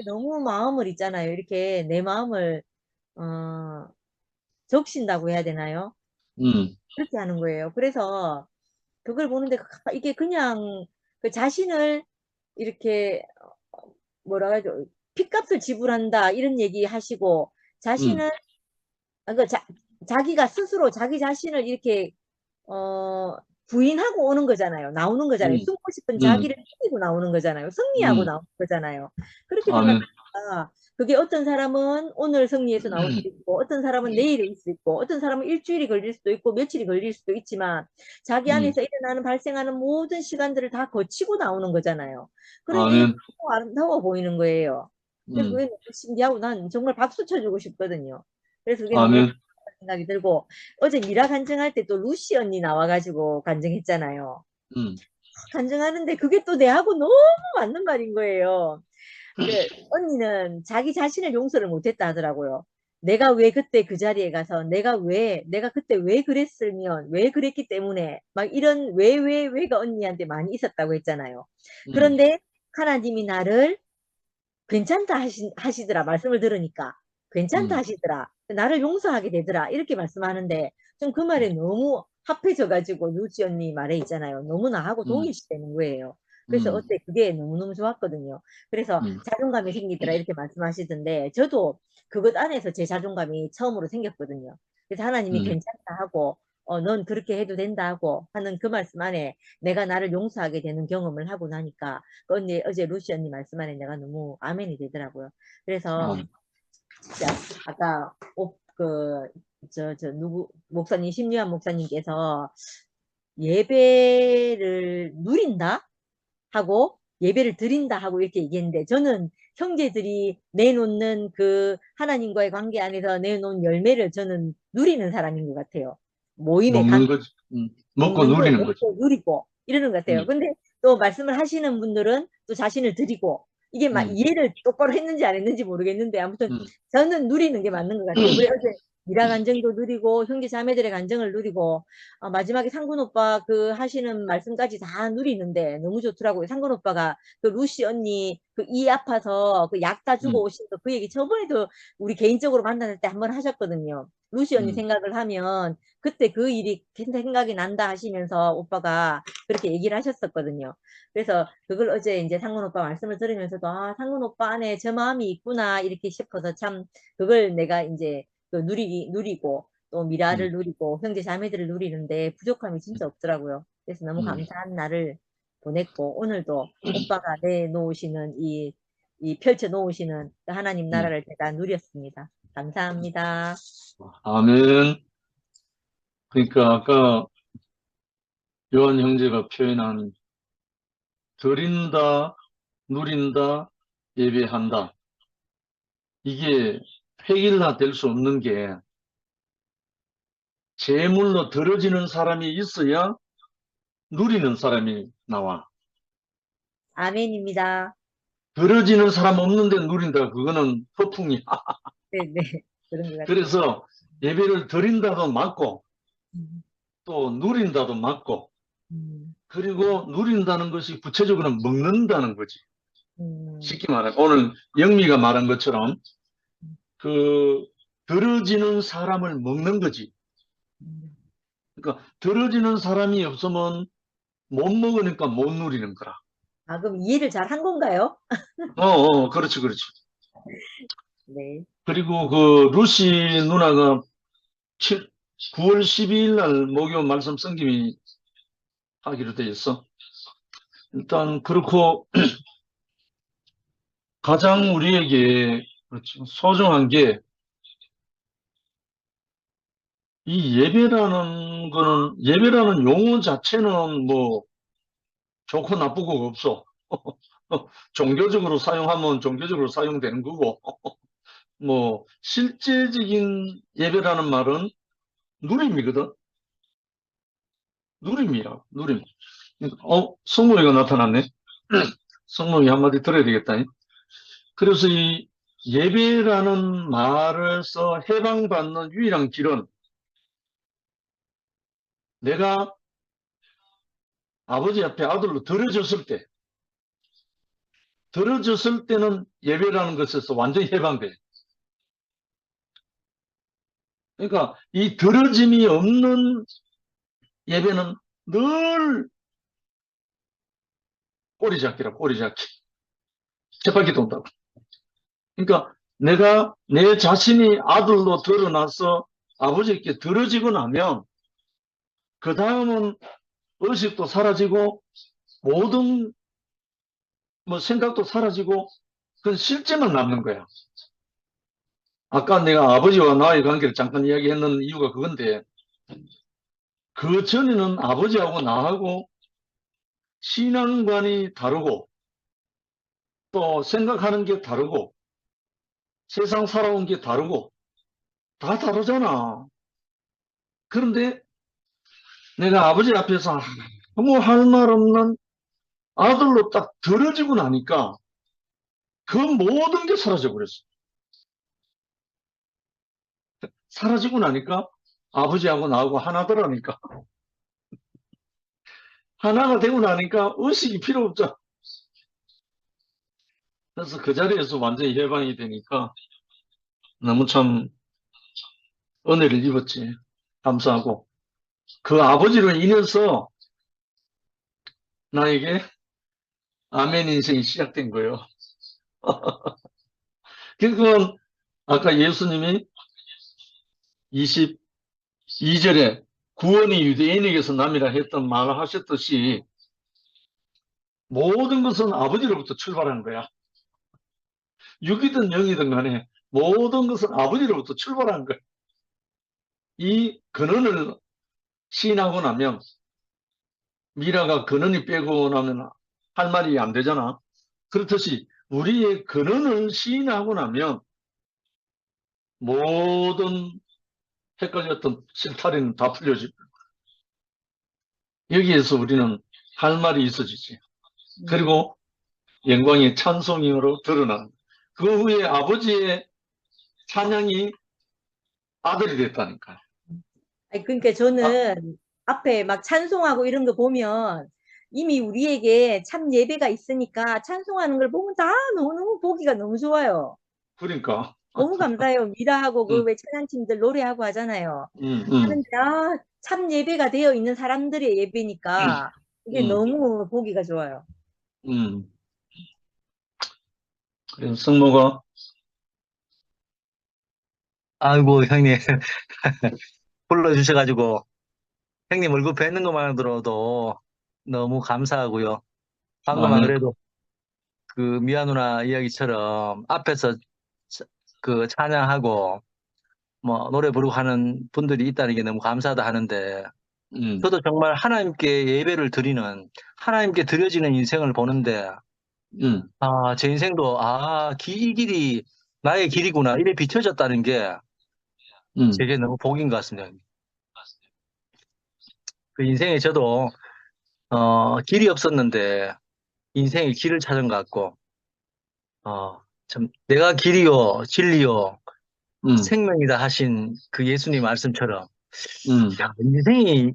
너무 마음을 있잖아요. 이렇게 내 마음을 적신다고 해야 되나요? 그렇게 하는 거예요. 그래서 그걸 보는데 이게 그냥 그 자신을 이렇게 뭐라 하죠? 핏값을 지불한다 이런 얘기 하시고 자신을 그 자기가 스스로 자기 자신을 이렇게 부인하고 오는 거잖아요. 나오는 거잖아요. 숨고 싶은 자기를 이기고 나오는 거잖아요. 승리하고 나오는 거잖아요. 그렇게 아멘. 생각하니까 그게 어떤 사람은 오늘 승리해서 나올 수도 있고 어떤 사람은 내일에 있을 수 있고 어떤 사람은 일주일이 걸릴 수도 있고 며칠이 걸릴 수도 있지만 자기 안에서 일어나는 발생하는 모든 시간들을 다 거치고 나오는 거잖아요. 그러니까 이게 아멘. 너무 아름다워 보이는 거예요. 그래서 그게 너무 신기하고 난 정말 박수 쳐주고 싶거든요. 그래서 그게 너무 아멘. 생각이 들고 어제 미라 간증할 때 또 루시 언니 나와가지고 간증했잖아요. 간증하는데 그게 또 내하고 너무 맞는 말인 거예요. 그 언니는 자기 자신을 용서를 못했다 하더라고요. 내가 왜 그때 그 자리에 가서 내가 그때 왜 그랬으면 왜 그랬기 때문에 막 이런 왜가 언니한테 많이 있었다고 했잖아요. 그런데 하나님이 나를 괜찮다 하시더라. 말씀을 들으니까 괜찮다 하시더라. 나를 용서하게 되더라. 이렇게 말씀하는데 좀 그 말에 너무 합해져 가지고 루지 언니 말에 있잖아요. 너무 나하고 동일시되는 거예요. 그래서 어때 그게 너무너무 좋았거든요. 그래서 자존감이 생기더라 이렇게 말씀하시던데 저도 그것 안에서 제 자존감이 처음으로 생겼거든요. 그래서 하나님이 괜찮다 하고 넌 그렇게 해도 된다 하고 하는 그 말씀 안에 내가 나를 용서하게 되는 경험을 하고 나니까 그 언니 어제 루시 언니 말씀 안에 내가 너무 아멘이 되더라고요. 그래서 진짜 아까 누구 목사님 심리한 목사님께서 예배를 누린다 하고 예배를 드린다 하고 이렇게 얘기했는데 저는 형제들이 내놓는 그 하나님과의 관계 안에서 내놓은 열매를 저는 누리는 사람인 것 같아요. 모임에 먹는 거지. 먹고 먹는 거 누리는 거지. 먹고 누리고 이러는 것 같아요. 근데 또 말씀을 하시는 분들은 또 자신을 드리고 이게 막 이해를 똑바로 했는지 안 했는지 모르겠는데 아무튼 저는 누리는 게 맞는 것 같아요. 우리 어제 미라 간증도 누리고 형제 자매들의 간증을 누리고 마지막에 상군 오빠 그 하시는 말씀까지 다 누리는데 너무 좋더라고요. 상군 오빠가 그 루시 언니 그 이 아파서 그 약 다 주고 오신 거 그 얘기 저번에도 우리 개인적으로 만날 때 한번 하셨거든요. 루시 언니 생각을 하면 그때 그 일이 생각이 난다 하시면서 오빠가 그렇게 얘기를 하셨었거든요. 그래서 그걸 어제 이제 상군 오빠 말씀을 들으면서도 아 상군 오빠 안에 저 마음이 있구나 이렇게 싶어서 참 그걸 내가 이제 그 누리고 또 미라를 누리고 형제 자매들을 누리는데 부족함이 진짜 없더라고요. 그래서 너무 감사한 날을 보냈고 오늘도 오빠가 내놓으시는 이 펼쳐 놓으시는 하나님 나라를 제가 누렸습니다. 감사합니다. 아멘. 그러니까 아까 요한 형제가 표현한 드린다, 누린다, 예배한다. 이게 획일화 될 수 없는 게 제물로 들어지는 사람이 있어야 누리는 사람이 나와. 아멘입니다. 들어지는 사람 없는데 누린다. 그거는 허풍이야. 네네. 그런 것 같아요. 그래서 예배를 드린다도 맞고 또 누린다도 맞고 그리고 누린다는 것이 구체적으로 먹는다는 거지. 음, 쉽게 말하면 오늘 영미가 말한 것처럼 그 들어지는 사람을 먹는 거지. 음. 그러니까 들어지는 사람이 없으면 못 먹으니까 못 누리는 거라. 아, 그럼 이해를 잘 한 건가요? 그렇지, 그렇지. 네. 그리고 그 루시 누나가 9월 12일 날 목요 말씀 성김이 하기로 돼 있어. 일단 그렇고 가장 우리에게 그렇죠. 소중한 게 이 예배라는 용어 자체는 뭐 좋고 나쁘고 없어. 종교적으로 사용하면 종교적으로 사용되는 거고, 뭐 실제적인 예배라는 말은 누림이거든. 누림이야, 누림. 성모이가 나타났네. 성모이 한마디 들어야 되겠다. 그래서 이 예배라는 말을 써 해방받는 유일한 길은 내가 아버지 앞에 아들로 들어졌을 때는 예배라는 것에서 완전히 해방돼. 그러니까 이 들어짐이 없는 예배는 늘 꼬리잡기라, 꼬리잡기. 쳇바퀴 돈다고. 그러니까 내가 내 자신이 아들로 드러나서 아버지께 들어지고 나면 그 다음은 의식도 사라지고 모든 뭐 생각도 사라지고 그건 실제만 남는 거야. 아까 내가 아버지와 나의 관계를 잠깐 이야기했는 이유가 그건데 그 전에는 아버지하고 나하고 신앙관이 다르고 또 생각하는 게 다르고 세상 살아온 게 다르고 다 다르잖아. 그런데 내가 아버지 앞에서 아무 할 말 없는 아들로 딱 들어지고 나니까 그 모든 게 사라져 버렸어. 사라지고 나니까 아버지하고 나하고 하나더라니까. 하나가 되고 나니까 의식이 필요 없잖아. 그래서 그 자리에서 완전히 해방이 되니까 너무 참 은혜를 입었지. 감사하고. 그 아버지로 인해서 나에게 아멘 인생이 시작된 거예요. 그건 아까 예수님이 22절에 구원이 유대인에게서 남이라 했던 말을 하셨듯이 모든 것은 아버지로부터 출발한 거야. 육이든 영이든 간에 모든 것은 아버지로부터 출발한 거야. 이 근원을 시인하고 나면 미라가 근원이 빼고 나면 할 말이 안 되잖아. 그렇듯이 우리의 근원을 시인하고 나면 모든 헷갈렸던 실타래는 다 풀려지고 여기에서 우리는 할 말이 있어지지. 그리고 영광의 찬송으로 드러나는 그 후에 아버지의 찬양이 아들이 됐다니까. 아니, 그러니까 저는 앞에 막 찬송하고 이런 거 보면 이미 우리에게 참 예배가 있으니까 찬송하는 걸 보면 다 너무너무 보기가 너무 좋아요. 그러니까. 너무 감사해요. 미라하고 그 음. 왜 찬양팀들 노래하고 하잖아요. 음. 하는데 참 예배가 되어 있는 사람들의 예배니까 이게 너무 보기가 좋아요. 그래서 성모가 아이고, 형님. 불러주셔가지고, 형님 얼굴 뵙는 것만 들어도 너무 감사하고요. 방금 안 그래도 그 미아 누나 이야기처럼 앞에서 그 찬양하고, 뭐, 노래 부르고 하는 분들이 있다는 게 너무 감사하다 하는데, 저도 정말 하나님께 예배를 드리는, 하나님께 드려지는 인생을 보는데, 제 인생도, 이 길이 나의 길이구나, 이래 비춰졌다는 게, 제게 너무 복인 것 같습니다. 그 인생에 저도, 길이 없었는데, 인생의 길을 찾은 것 같고, 참, 내가 길이요, 진리요, 생명이다 하신 그 예수님 말씀처럼, 야, 인생이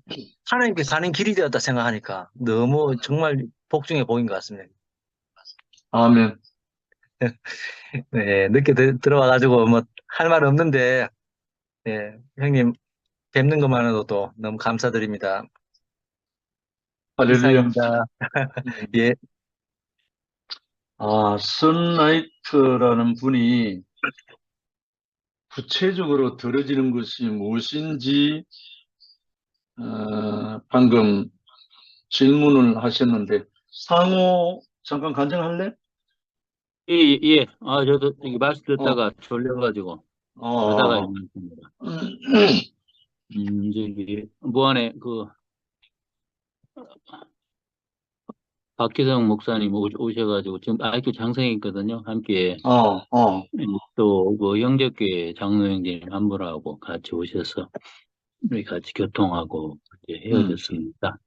하나님께 가는 길이 되었다 생각하니까 너무 정말 복중에 복인 것 같습니다. 아멘. 네, 늦게 들어와가지고 뭐 할 말 없는데, 네, 형님 뵙는 것만으로도 너무 감사드립니다. 할렐루야. 이상입니다. 예. 선라이트라는 분이 구체적으로 들어지는 것이 무엇인지 방금 질문을 하셨는데, 상호 잠깐 간증할래? 예. 저도 여기 말씀 어, 듣다가 졸려가지고 어, 자다가 어. 일어났습니다. 저기 무안에 그 박기성 목사님 오셔가지고 지금 IQ 장성에 있거든요. 함께 또 그 형제교회 장로 형제님 한 분하고 같이 오셔서 우리 같이 교통하고 이제 헤어졌습니다.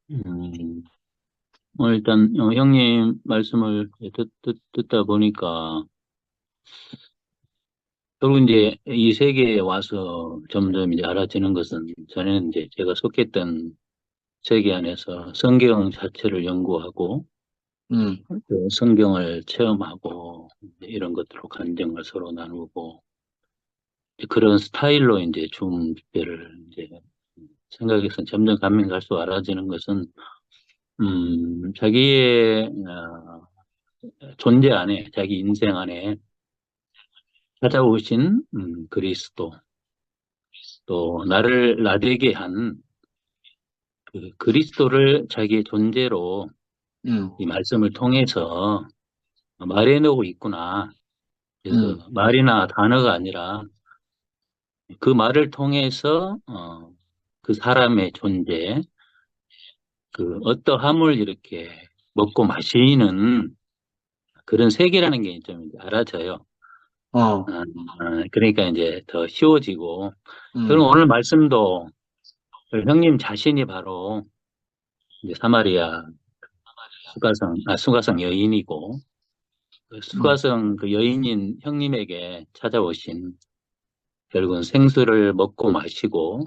일단 형님 말씀을 듣다 보니까 결국 이제 이 세계에 와서 점점 이제 알아지는 것은 전에는 이제 제가 속했던 세계 안에서 성경 자체를 연구하고 또 성경을 체험하고 이제 이런 것들로 간증을 서로 나누고 그런 스타일로 이제 줌 집회를 이제 생각해서 점점 가면 갈수록 알아지는 것은 자기의 존재 안에 자기 인생 안에 찾아오신 그리스도 또 나를 나되게 한 그 그리스도를 자기의 존재로 이 말씀을 통해서 말해내고 있구나. 그래서 말이나 단어가 아니라 그 말을 통해서 그 사람의 존재, 그 어떠함을 이렇게 먹고 마시는 그런 세계라는 게 좀 알아져요. 그러니까 이제 더 쉬워지고. 저는 오늘 말씀도 형님 자신이 바로 이제 사마리아 수가성 여인이고, 그 수가성 그 여인인 형님에게 찾아오신 결국은 생수를 먹고 마시고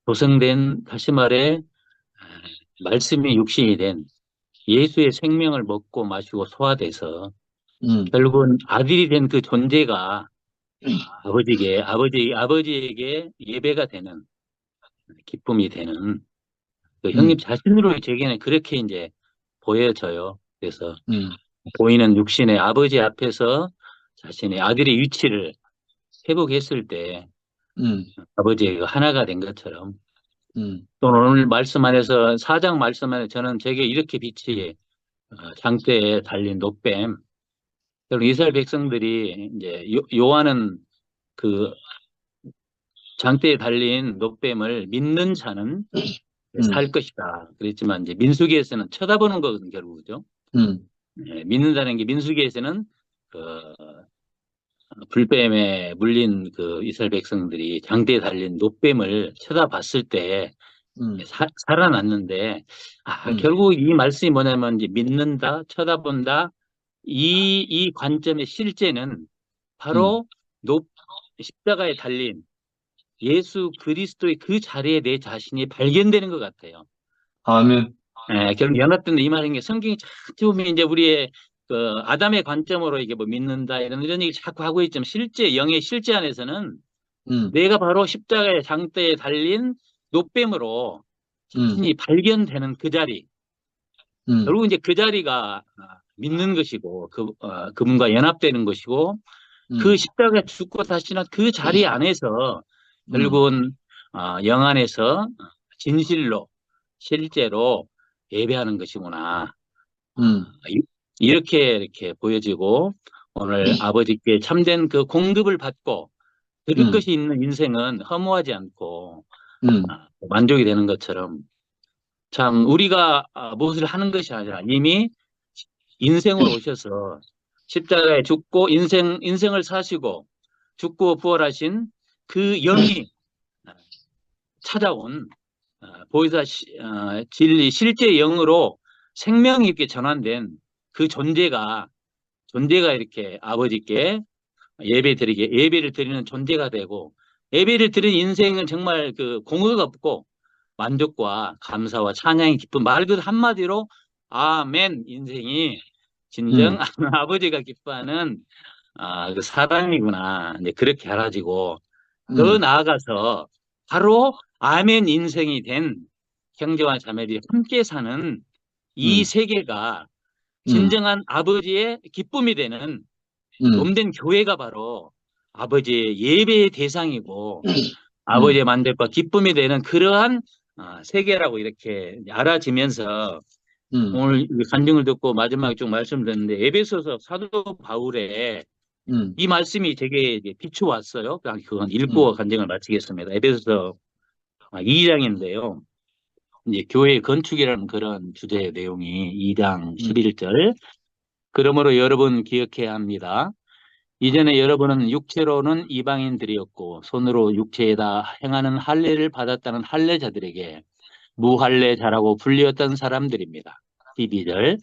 도성된, 다시 말해 말씀이 육신이 된 예수의 생명을 먹고 마시고 소화돼서 결국은 아들이 된 그 존재가 아버지에게 예배가 되는, 기쁨이 되는 그 형님 자신으로 제게는 그렇게 이제 보여져요. 그래서 보이는 육신의 아버지 앞에서 자신의 아들의 위치를 회복했을 때 아버지가 하나가 된 것처럼, 또 오늘 말씀 안에서 4장 말씀 안에 저는 제게 이렇게 빛이 장대에 달린 놋뱀, 이스라엘 백성들이 이제 요한은 그 장대에 달린 놋뱀을 믿는 자는 살 것이다 그랬지만, 이제 민수기에서는 쳐다보는 거거든 결국죠. 믿는다는 게, 민수기에서는 그 불뱀에 물린 그 이스라엘 백성들이 장대에 달린 놋뱀을 쳐다봤을 때 살아났는데, 결국 이 말씀이 뭐냐면 이제 믿는다, 쳐다본다, 이 관점의 실제는 바로 십자가에 달린 예수 그리스도의 그 자리에 내 자신이 발견되는 것 같아요. 아멘. 결국 연합된다 이 말인 게, 성경이 자꾸 보면 이제 우리의 그 아담의 관점으로 이게 뭐 믿는다 이런 얘기 자꾸 하고 있지만, 실제 영의 실제 안에서는 내가 바로 십자가의 장대에 달린 놋뱀으로 자신이 발견되는 그 자리, 결국 이제 그 자리가 믿는 것이고 그분과 연합되는 것이고, 그 십자가에 죽고 다시는 그 자리 안에서 결국은 영 안에서 진실로 실제로 예배하는 것이구나. 이렇게 보여지고, 오늘 아버지께 참된 그 공급을 받고 들을 것이 있는 인생은 허무하지 않고 만족이 되는 것처럼, 참 우리가 무엇을 하는 것이 아니라 이미 인생으로 오셔서 십자가에 죽고 인생을 사시고 죽고 부활하신 그 영이 찾아온 보이사 진리 실제 영으로 생명 있게 전환된 그 존재가 이렇게 아버지께 예배를 드리는 존재가 되고, 예배를 드린 인생은 정말 그 공허가 없고 만족과 감사와 찬양의 기쁨, 말 그대로 한마디로 아멘 인생이 진정 아버지가 기뻐하는 그 사랑이구나. 이제 그렇게 알아지고 더 나아가서 바로 아멘 인생이 된 형제와 자매들이 함께 사는 이 세계가 진정한 아버지의 기쁨이 되는 몸된 교회가 바로 아버지의 예배의 대상이고 아버지의 만족과 기쁨이 되는 그러한 세계라고 이렇게 알아지면서 오늘 이 간증을 듣고 마지막에 좀 말씀드렸는데 에베소서 사도 바울의 이 말씀이 제게 이제 비추왔어요. 그건 읽고 간증을 마치겠습니다. 에베소서 2장인데요. 이제 교회 건축이라는 그런 주제의 내용이 2장 11절. 그러므로 여러분 기억해야 합니다. 이전에 여러분은 육체로는 이방인들이었고 손으로 육체에다 행하는 할례를 받았다는 할례자들에게 무할례자라고 불리었던 사람들입니다. 12절.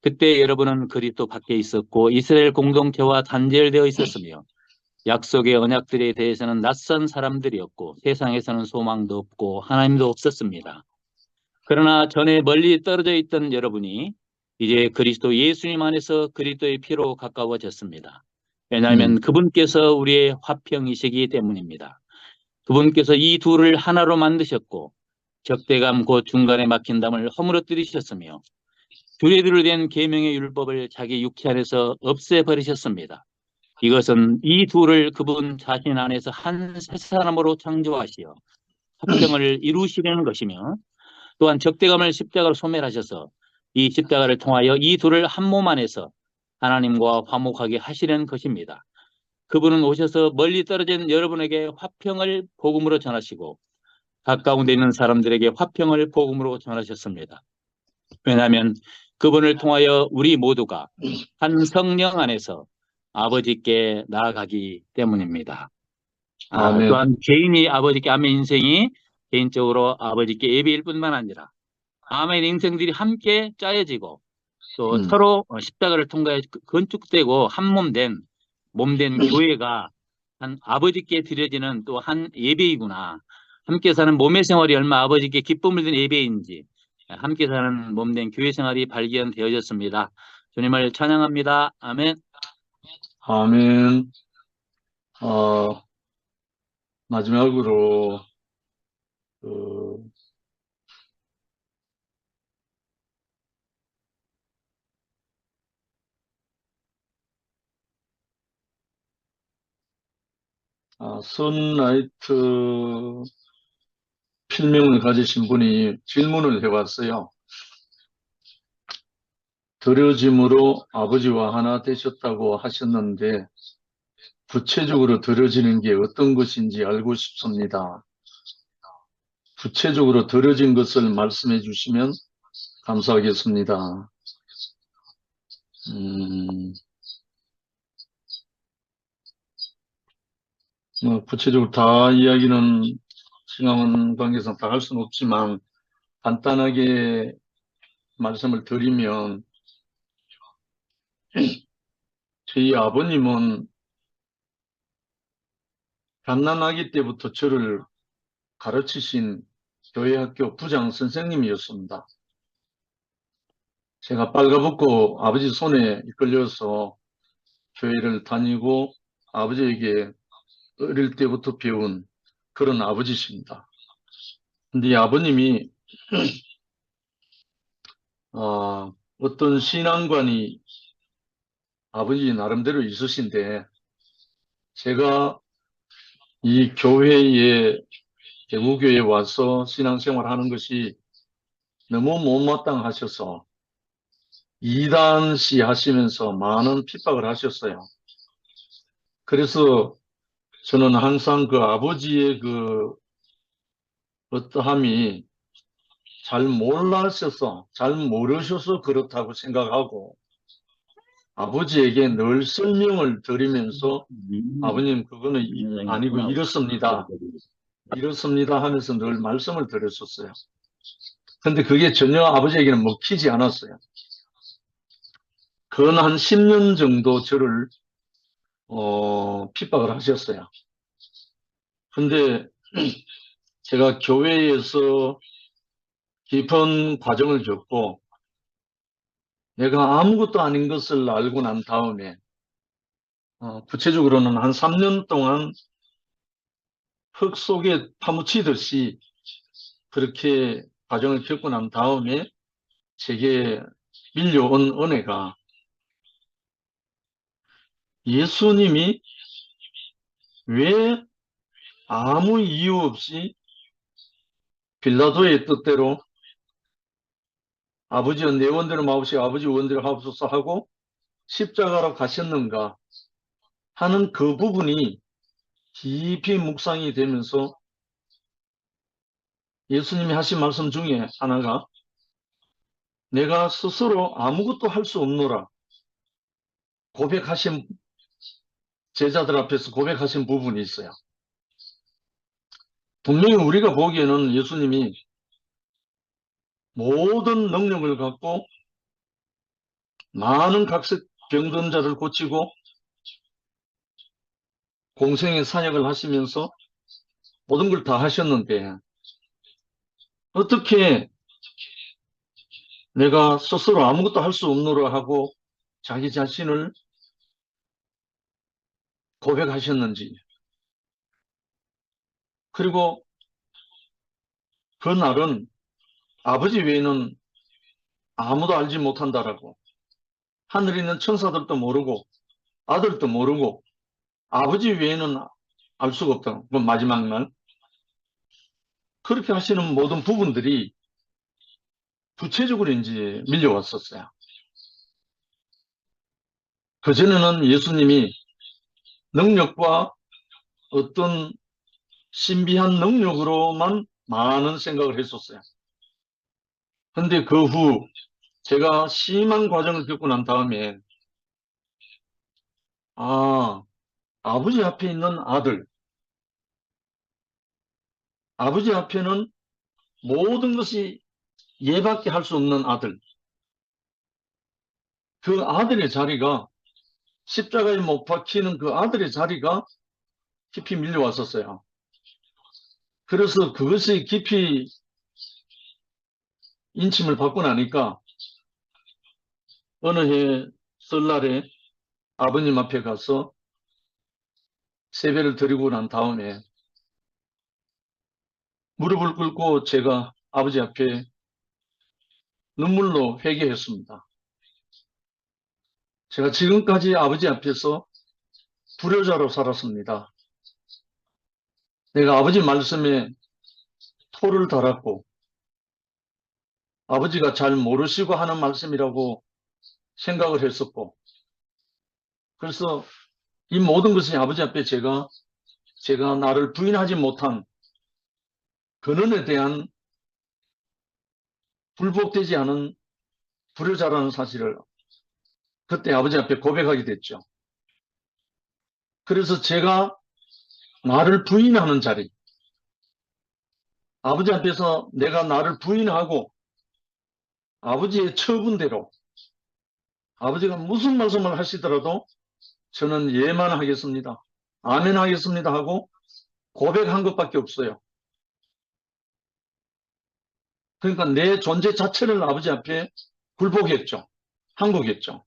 그때 여러분은 그리스도 밖에 있었고 이스라엘 공동체와 단절되어 있었으며 약속의 언약들에 대해서는 낯선 사람들이었고 세상에서는 소망도 없고 하나님도 없었습니다. 그러나 전에 멀리 떨어져 있던 여러분이 이제 그리스도 예수님 안에서 그리스도의 피로 가까워졌습니다. 왜냐하면 그분께서 우리의 화평이시기 때문입니다. 그분께서 이 둘을 하나로 만드셨고 적대감 곧 중간에 막힌 담을 허물어뜨리셨으며 규례대로 된 계명의 율법을 자기 육체 안에서 없애버리셨습니다. 이것은 이 둘을 그분 자신 안에서 한 새 사람으로 창조하시어 화평을 이루시려는 것이며 또한 적대감을 십자가로 소멸하셔서 이 십자가를 통하여 이 둘을 한 몸 안에서 하나님과 화목하게 하시려는 것입니다. 그분은 오셔서 멀리 떨어진 여러분에게 화평을 복음으로 전하시고 가까운 데 있는 사람들에게 화평을 복음으로 전하셨습니다. 왜냐하면 그분을 통하여 우리 모두가 한 성령 안에서 아버지께 나아가기 때문입니다. 또한 개인이 아버지께 아멘 인생이 개인적으로 아버지께 예배일 뿐만 아니라 아멘 인생들이 함께 짜여지고 또 서로 십자가를 통과해 건축되고 한 몸된 교회가 한 아버지께 드려지는 또 한 예배이구나. 함께 사는 몸의 생활이 얼마 아버지께 기쁨을 드는 예배인지 함께 사는 몸된 교회 생활이 발견되어졌습니다. 주님을 찬양합니다. 아멘. 아멘. 마지막으로 선라이트 필명을 가지신 분이 질문을 해왔어요. 드려짐으로 아버지와 하나 되셨다고 하셨는데 구체적으로 드려지는 게 어떤 것인지 알고 싶습니다. 구체적으로 드려진 것을 말씀해 주시면 감사하겠습니다. 구체적으로 다 이야기는 시간 관계상 다 할 수는 없지만 간단하게 말씀을 드리면 저희 아버님은 갓난아기 때부터 저를 가르치신 교회학교 부장 선생님이었습니다. 제가 빨가벗고 아버지 손에 이끌려서 교회를 다니고 아버지에게 어릴 때부터 배운 그런 아버지십니다. 근데 이 아버님이 어떤 신앙관이 아버지 나름대로 있으신데 제가 이 교회에 개무교회에 와서 신앙생활 하는 것이 너무 못마땅하셔서 이단시 하시면서 많은 핍박을 하셨어요. 그래서 저는 항상 그 아버지의 그 어떠함이 잘 몰라셔서 잘 모르셔서 그렇다고 생각하고 아버지에게 늘 설명을 드리면서 아버님 그거는 아니고 이렇습니다. 이렇습니다 하면서 늘 말씀을 드렸었어요. 근데 그게 전혀 아버지에게는 먹히지 않았어요. 근 한 10년 정도 저를 핍박을 하셨어요. 근데 제가 교회에서 깊은 과정을 겪고 내가 아무것도 아닌 것을 알고 난 다음에 구체적으로는 한 3년 동안 흙 속에 파묻히듯이 그렇게 과정을 겪고 난 다음에 제게 밀려온 은혜가 예수님이 왜 아무 이유 없이 빌라도의 뜻대로 아버지여 내 원대로 마옵시고 아버지 원대로 하옵소서 하고 십자가로 가셨는가 하는 그 부분이 깊이 묵상이 되면서 예수님이 하신 말씀 중에 하나가 내가 스스로 아무것도 할 수 없노라 고백하신 제자들 앞에서 고백하신 부분이 있어요. 분명히 우리가 보기에는 예수님이 모든 능력을 갖고 많은 각색 병든 자를 고치고 공생의 사역을 하시면서 모든 걸 다 하셨는데 어떻게 내가 스스로 아무것도 할 수 없노라 하고 자기 자신을 고백하셨는지 그리고 그날은 아버지 외에는 아무도 알지 못한다라고 하늘에 있는 천사들도 모르고 아들도 모르고 아버지 외에는 알 수가 없다. 그 마지막 날 그렇게 하시는 모든 부분들이 구체적으로 이제 밀려왔었어요. 그전에는 예수님이 능력과 어떤 신비한 능력으로만 많은 생각을 했었어요. 근데 그 후 제가 심한 과정을 겪고 난 다음에 아버지 앞에 있는 아들, 아버지 앞에는 모든 것이 얘밖에 할 수 없는 아들, 그 아들의 자리가 십자가에 못 박히는 그 아들의 자리가 깊이 밀려왔었어요. 그래서 그것이 깊이 인침을 받고 나니까 어느 해 설날에 아버님 앞에 가서 세배를 드리고 난 다음에 무릎을 꿇고 제가 아버지 앞에 눈물로 회개했습니다. 제가 지금까지 아버지 앞에서 불효자로 살았습니다. 내가 아버지 말씀에 토를 달았고 아버지가 잘 모르시고 하는 말씀이라고 생각을 했었고 그래서 이 모든 것이 아버지 앞에 제가 나를 부인하지 못한 근원에 대한 불복되지 않은 불효자라는 사실을 그때 아버지 앞에 고백하게 됐죠. 그래서 제가 나를 부인하는 자리, 아버지 앞에서 내가 나를 부인하고 아버지의 처분대로 아버지가 무슨 말씀을 하시더라도 저는 예만 하겠습니다. 아멘 하겠습니다 하고 고백한 것밖에 없어요. 그러니까 내 존재 자체를 아버지 앞에 굴복했죠. 항복했죠.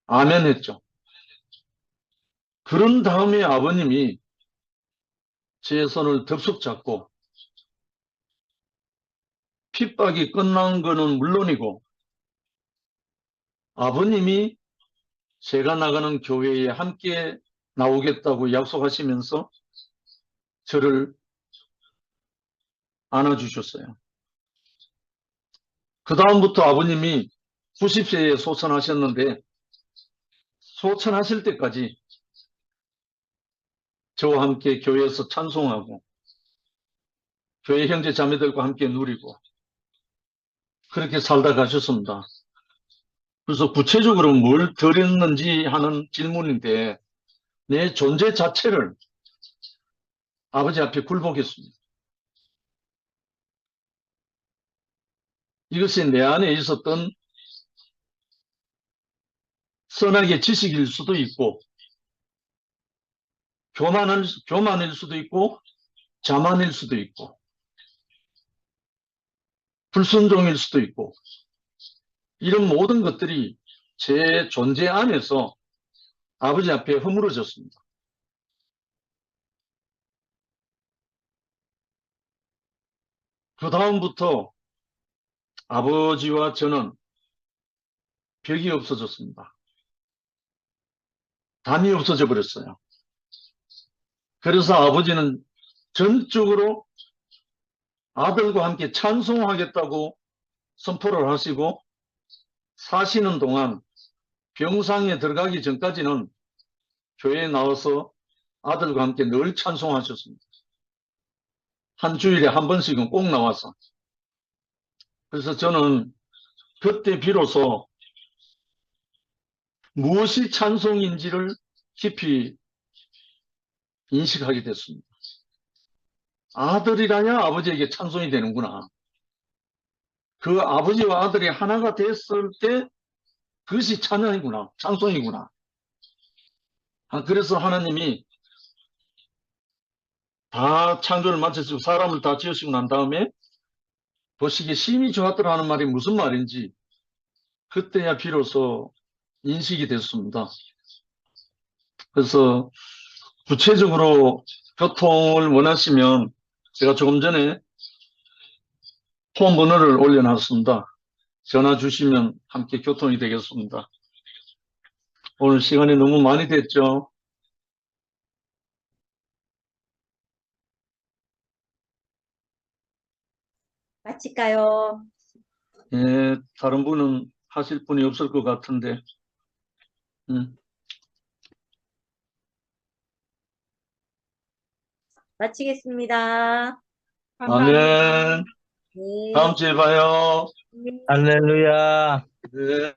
아멘 했죠. 그런 다음에 아버님이 제 손을 덥석 잡고 핍박이 끝난 거는 물론이고 아버님이 제가 나가는 교회에 함께 나오겠다고 약속하시면서 저를 안아주셨어요. 그 다음부터 아버님이 90세에 소천하셨는데 소천하실 때까지 저와 함께 교회에서 찬송하고 교회 형제 자매들과 함께 누리고 그렇게 살다 가셨습니다. 그래서 구체적으로 뭘 드렸는지 하는 질문인데 내 존재 자체를 아버지 앞에 굴복했습니다. 이것이 내 안에 있었던 선악의 지식일 수도 있고 교만일 수도 있고, 자만일 수도 있고, 불순종일 수도 있고, 이런 모든 것들이 제 존재 안에서 아버지 앞에 허물어졌습니다. 그 다음부터 아버지와 저는 벽이 없어졌습니다. 담이 없어져 버렸어요. 그래서 아버지는 전적으로 아들과 함께 찬송하겠다고 선포를 하시고, 사시는 동안 병상에 들어가기 전까지는 교회에 나와서 아들과 함께 늘 찬송하셨습니다. 한 주일에 한 번씩은 꼭 나와서. 그래서 저는 그때 비로소 무엇이 찬송인지를 깊이 인식하게 됐습니다. 아들이라야 아버지에게 찬송이 되는구나. 그 아버지와 아들이 하나가 됐을 때 그것이 찬양이구나, 찬송이구나. 그래서 하나님이 다 창조를 마치시고 사람을 다 지으시고 난 다음에 보시기에 심히 좋았더라 하는 말이 무슨 말인지 그때야 비로소 인식이 됐습니다. 그래서 구체적으로 교통을 원하시면 제가 조금 전에 폰 번호를 올려놨습니다. 전화 주시면 함께 교통이 되겠습니다. 오늘 시간이 너무 많이 됐죠? 마칠까요? 예, 다른 분은 하실 분이 없을 것 같은데. 마치겠습니다. 감사합니다. 아멘. 네. 다음 주에 봐요. 할렐루야. 네.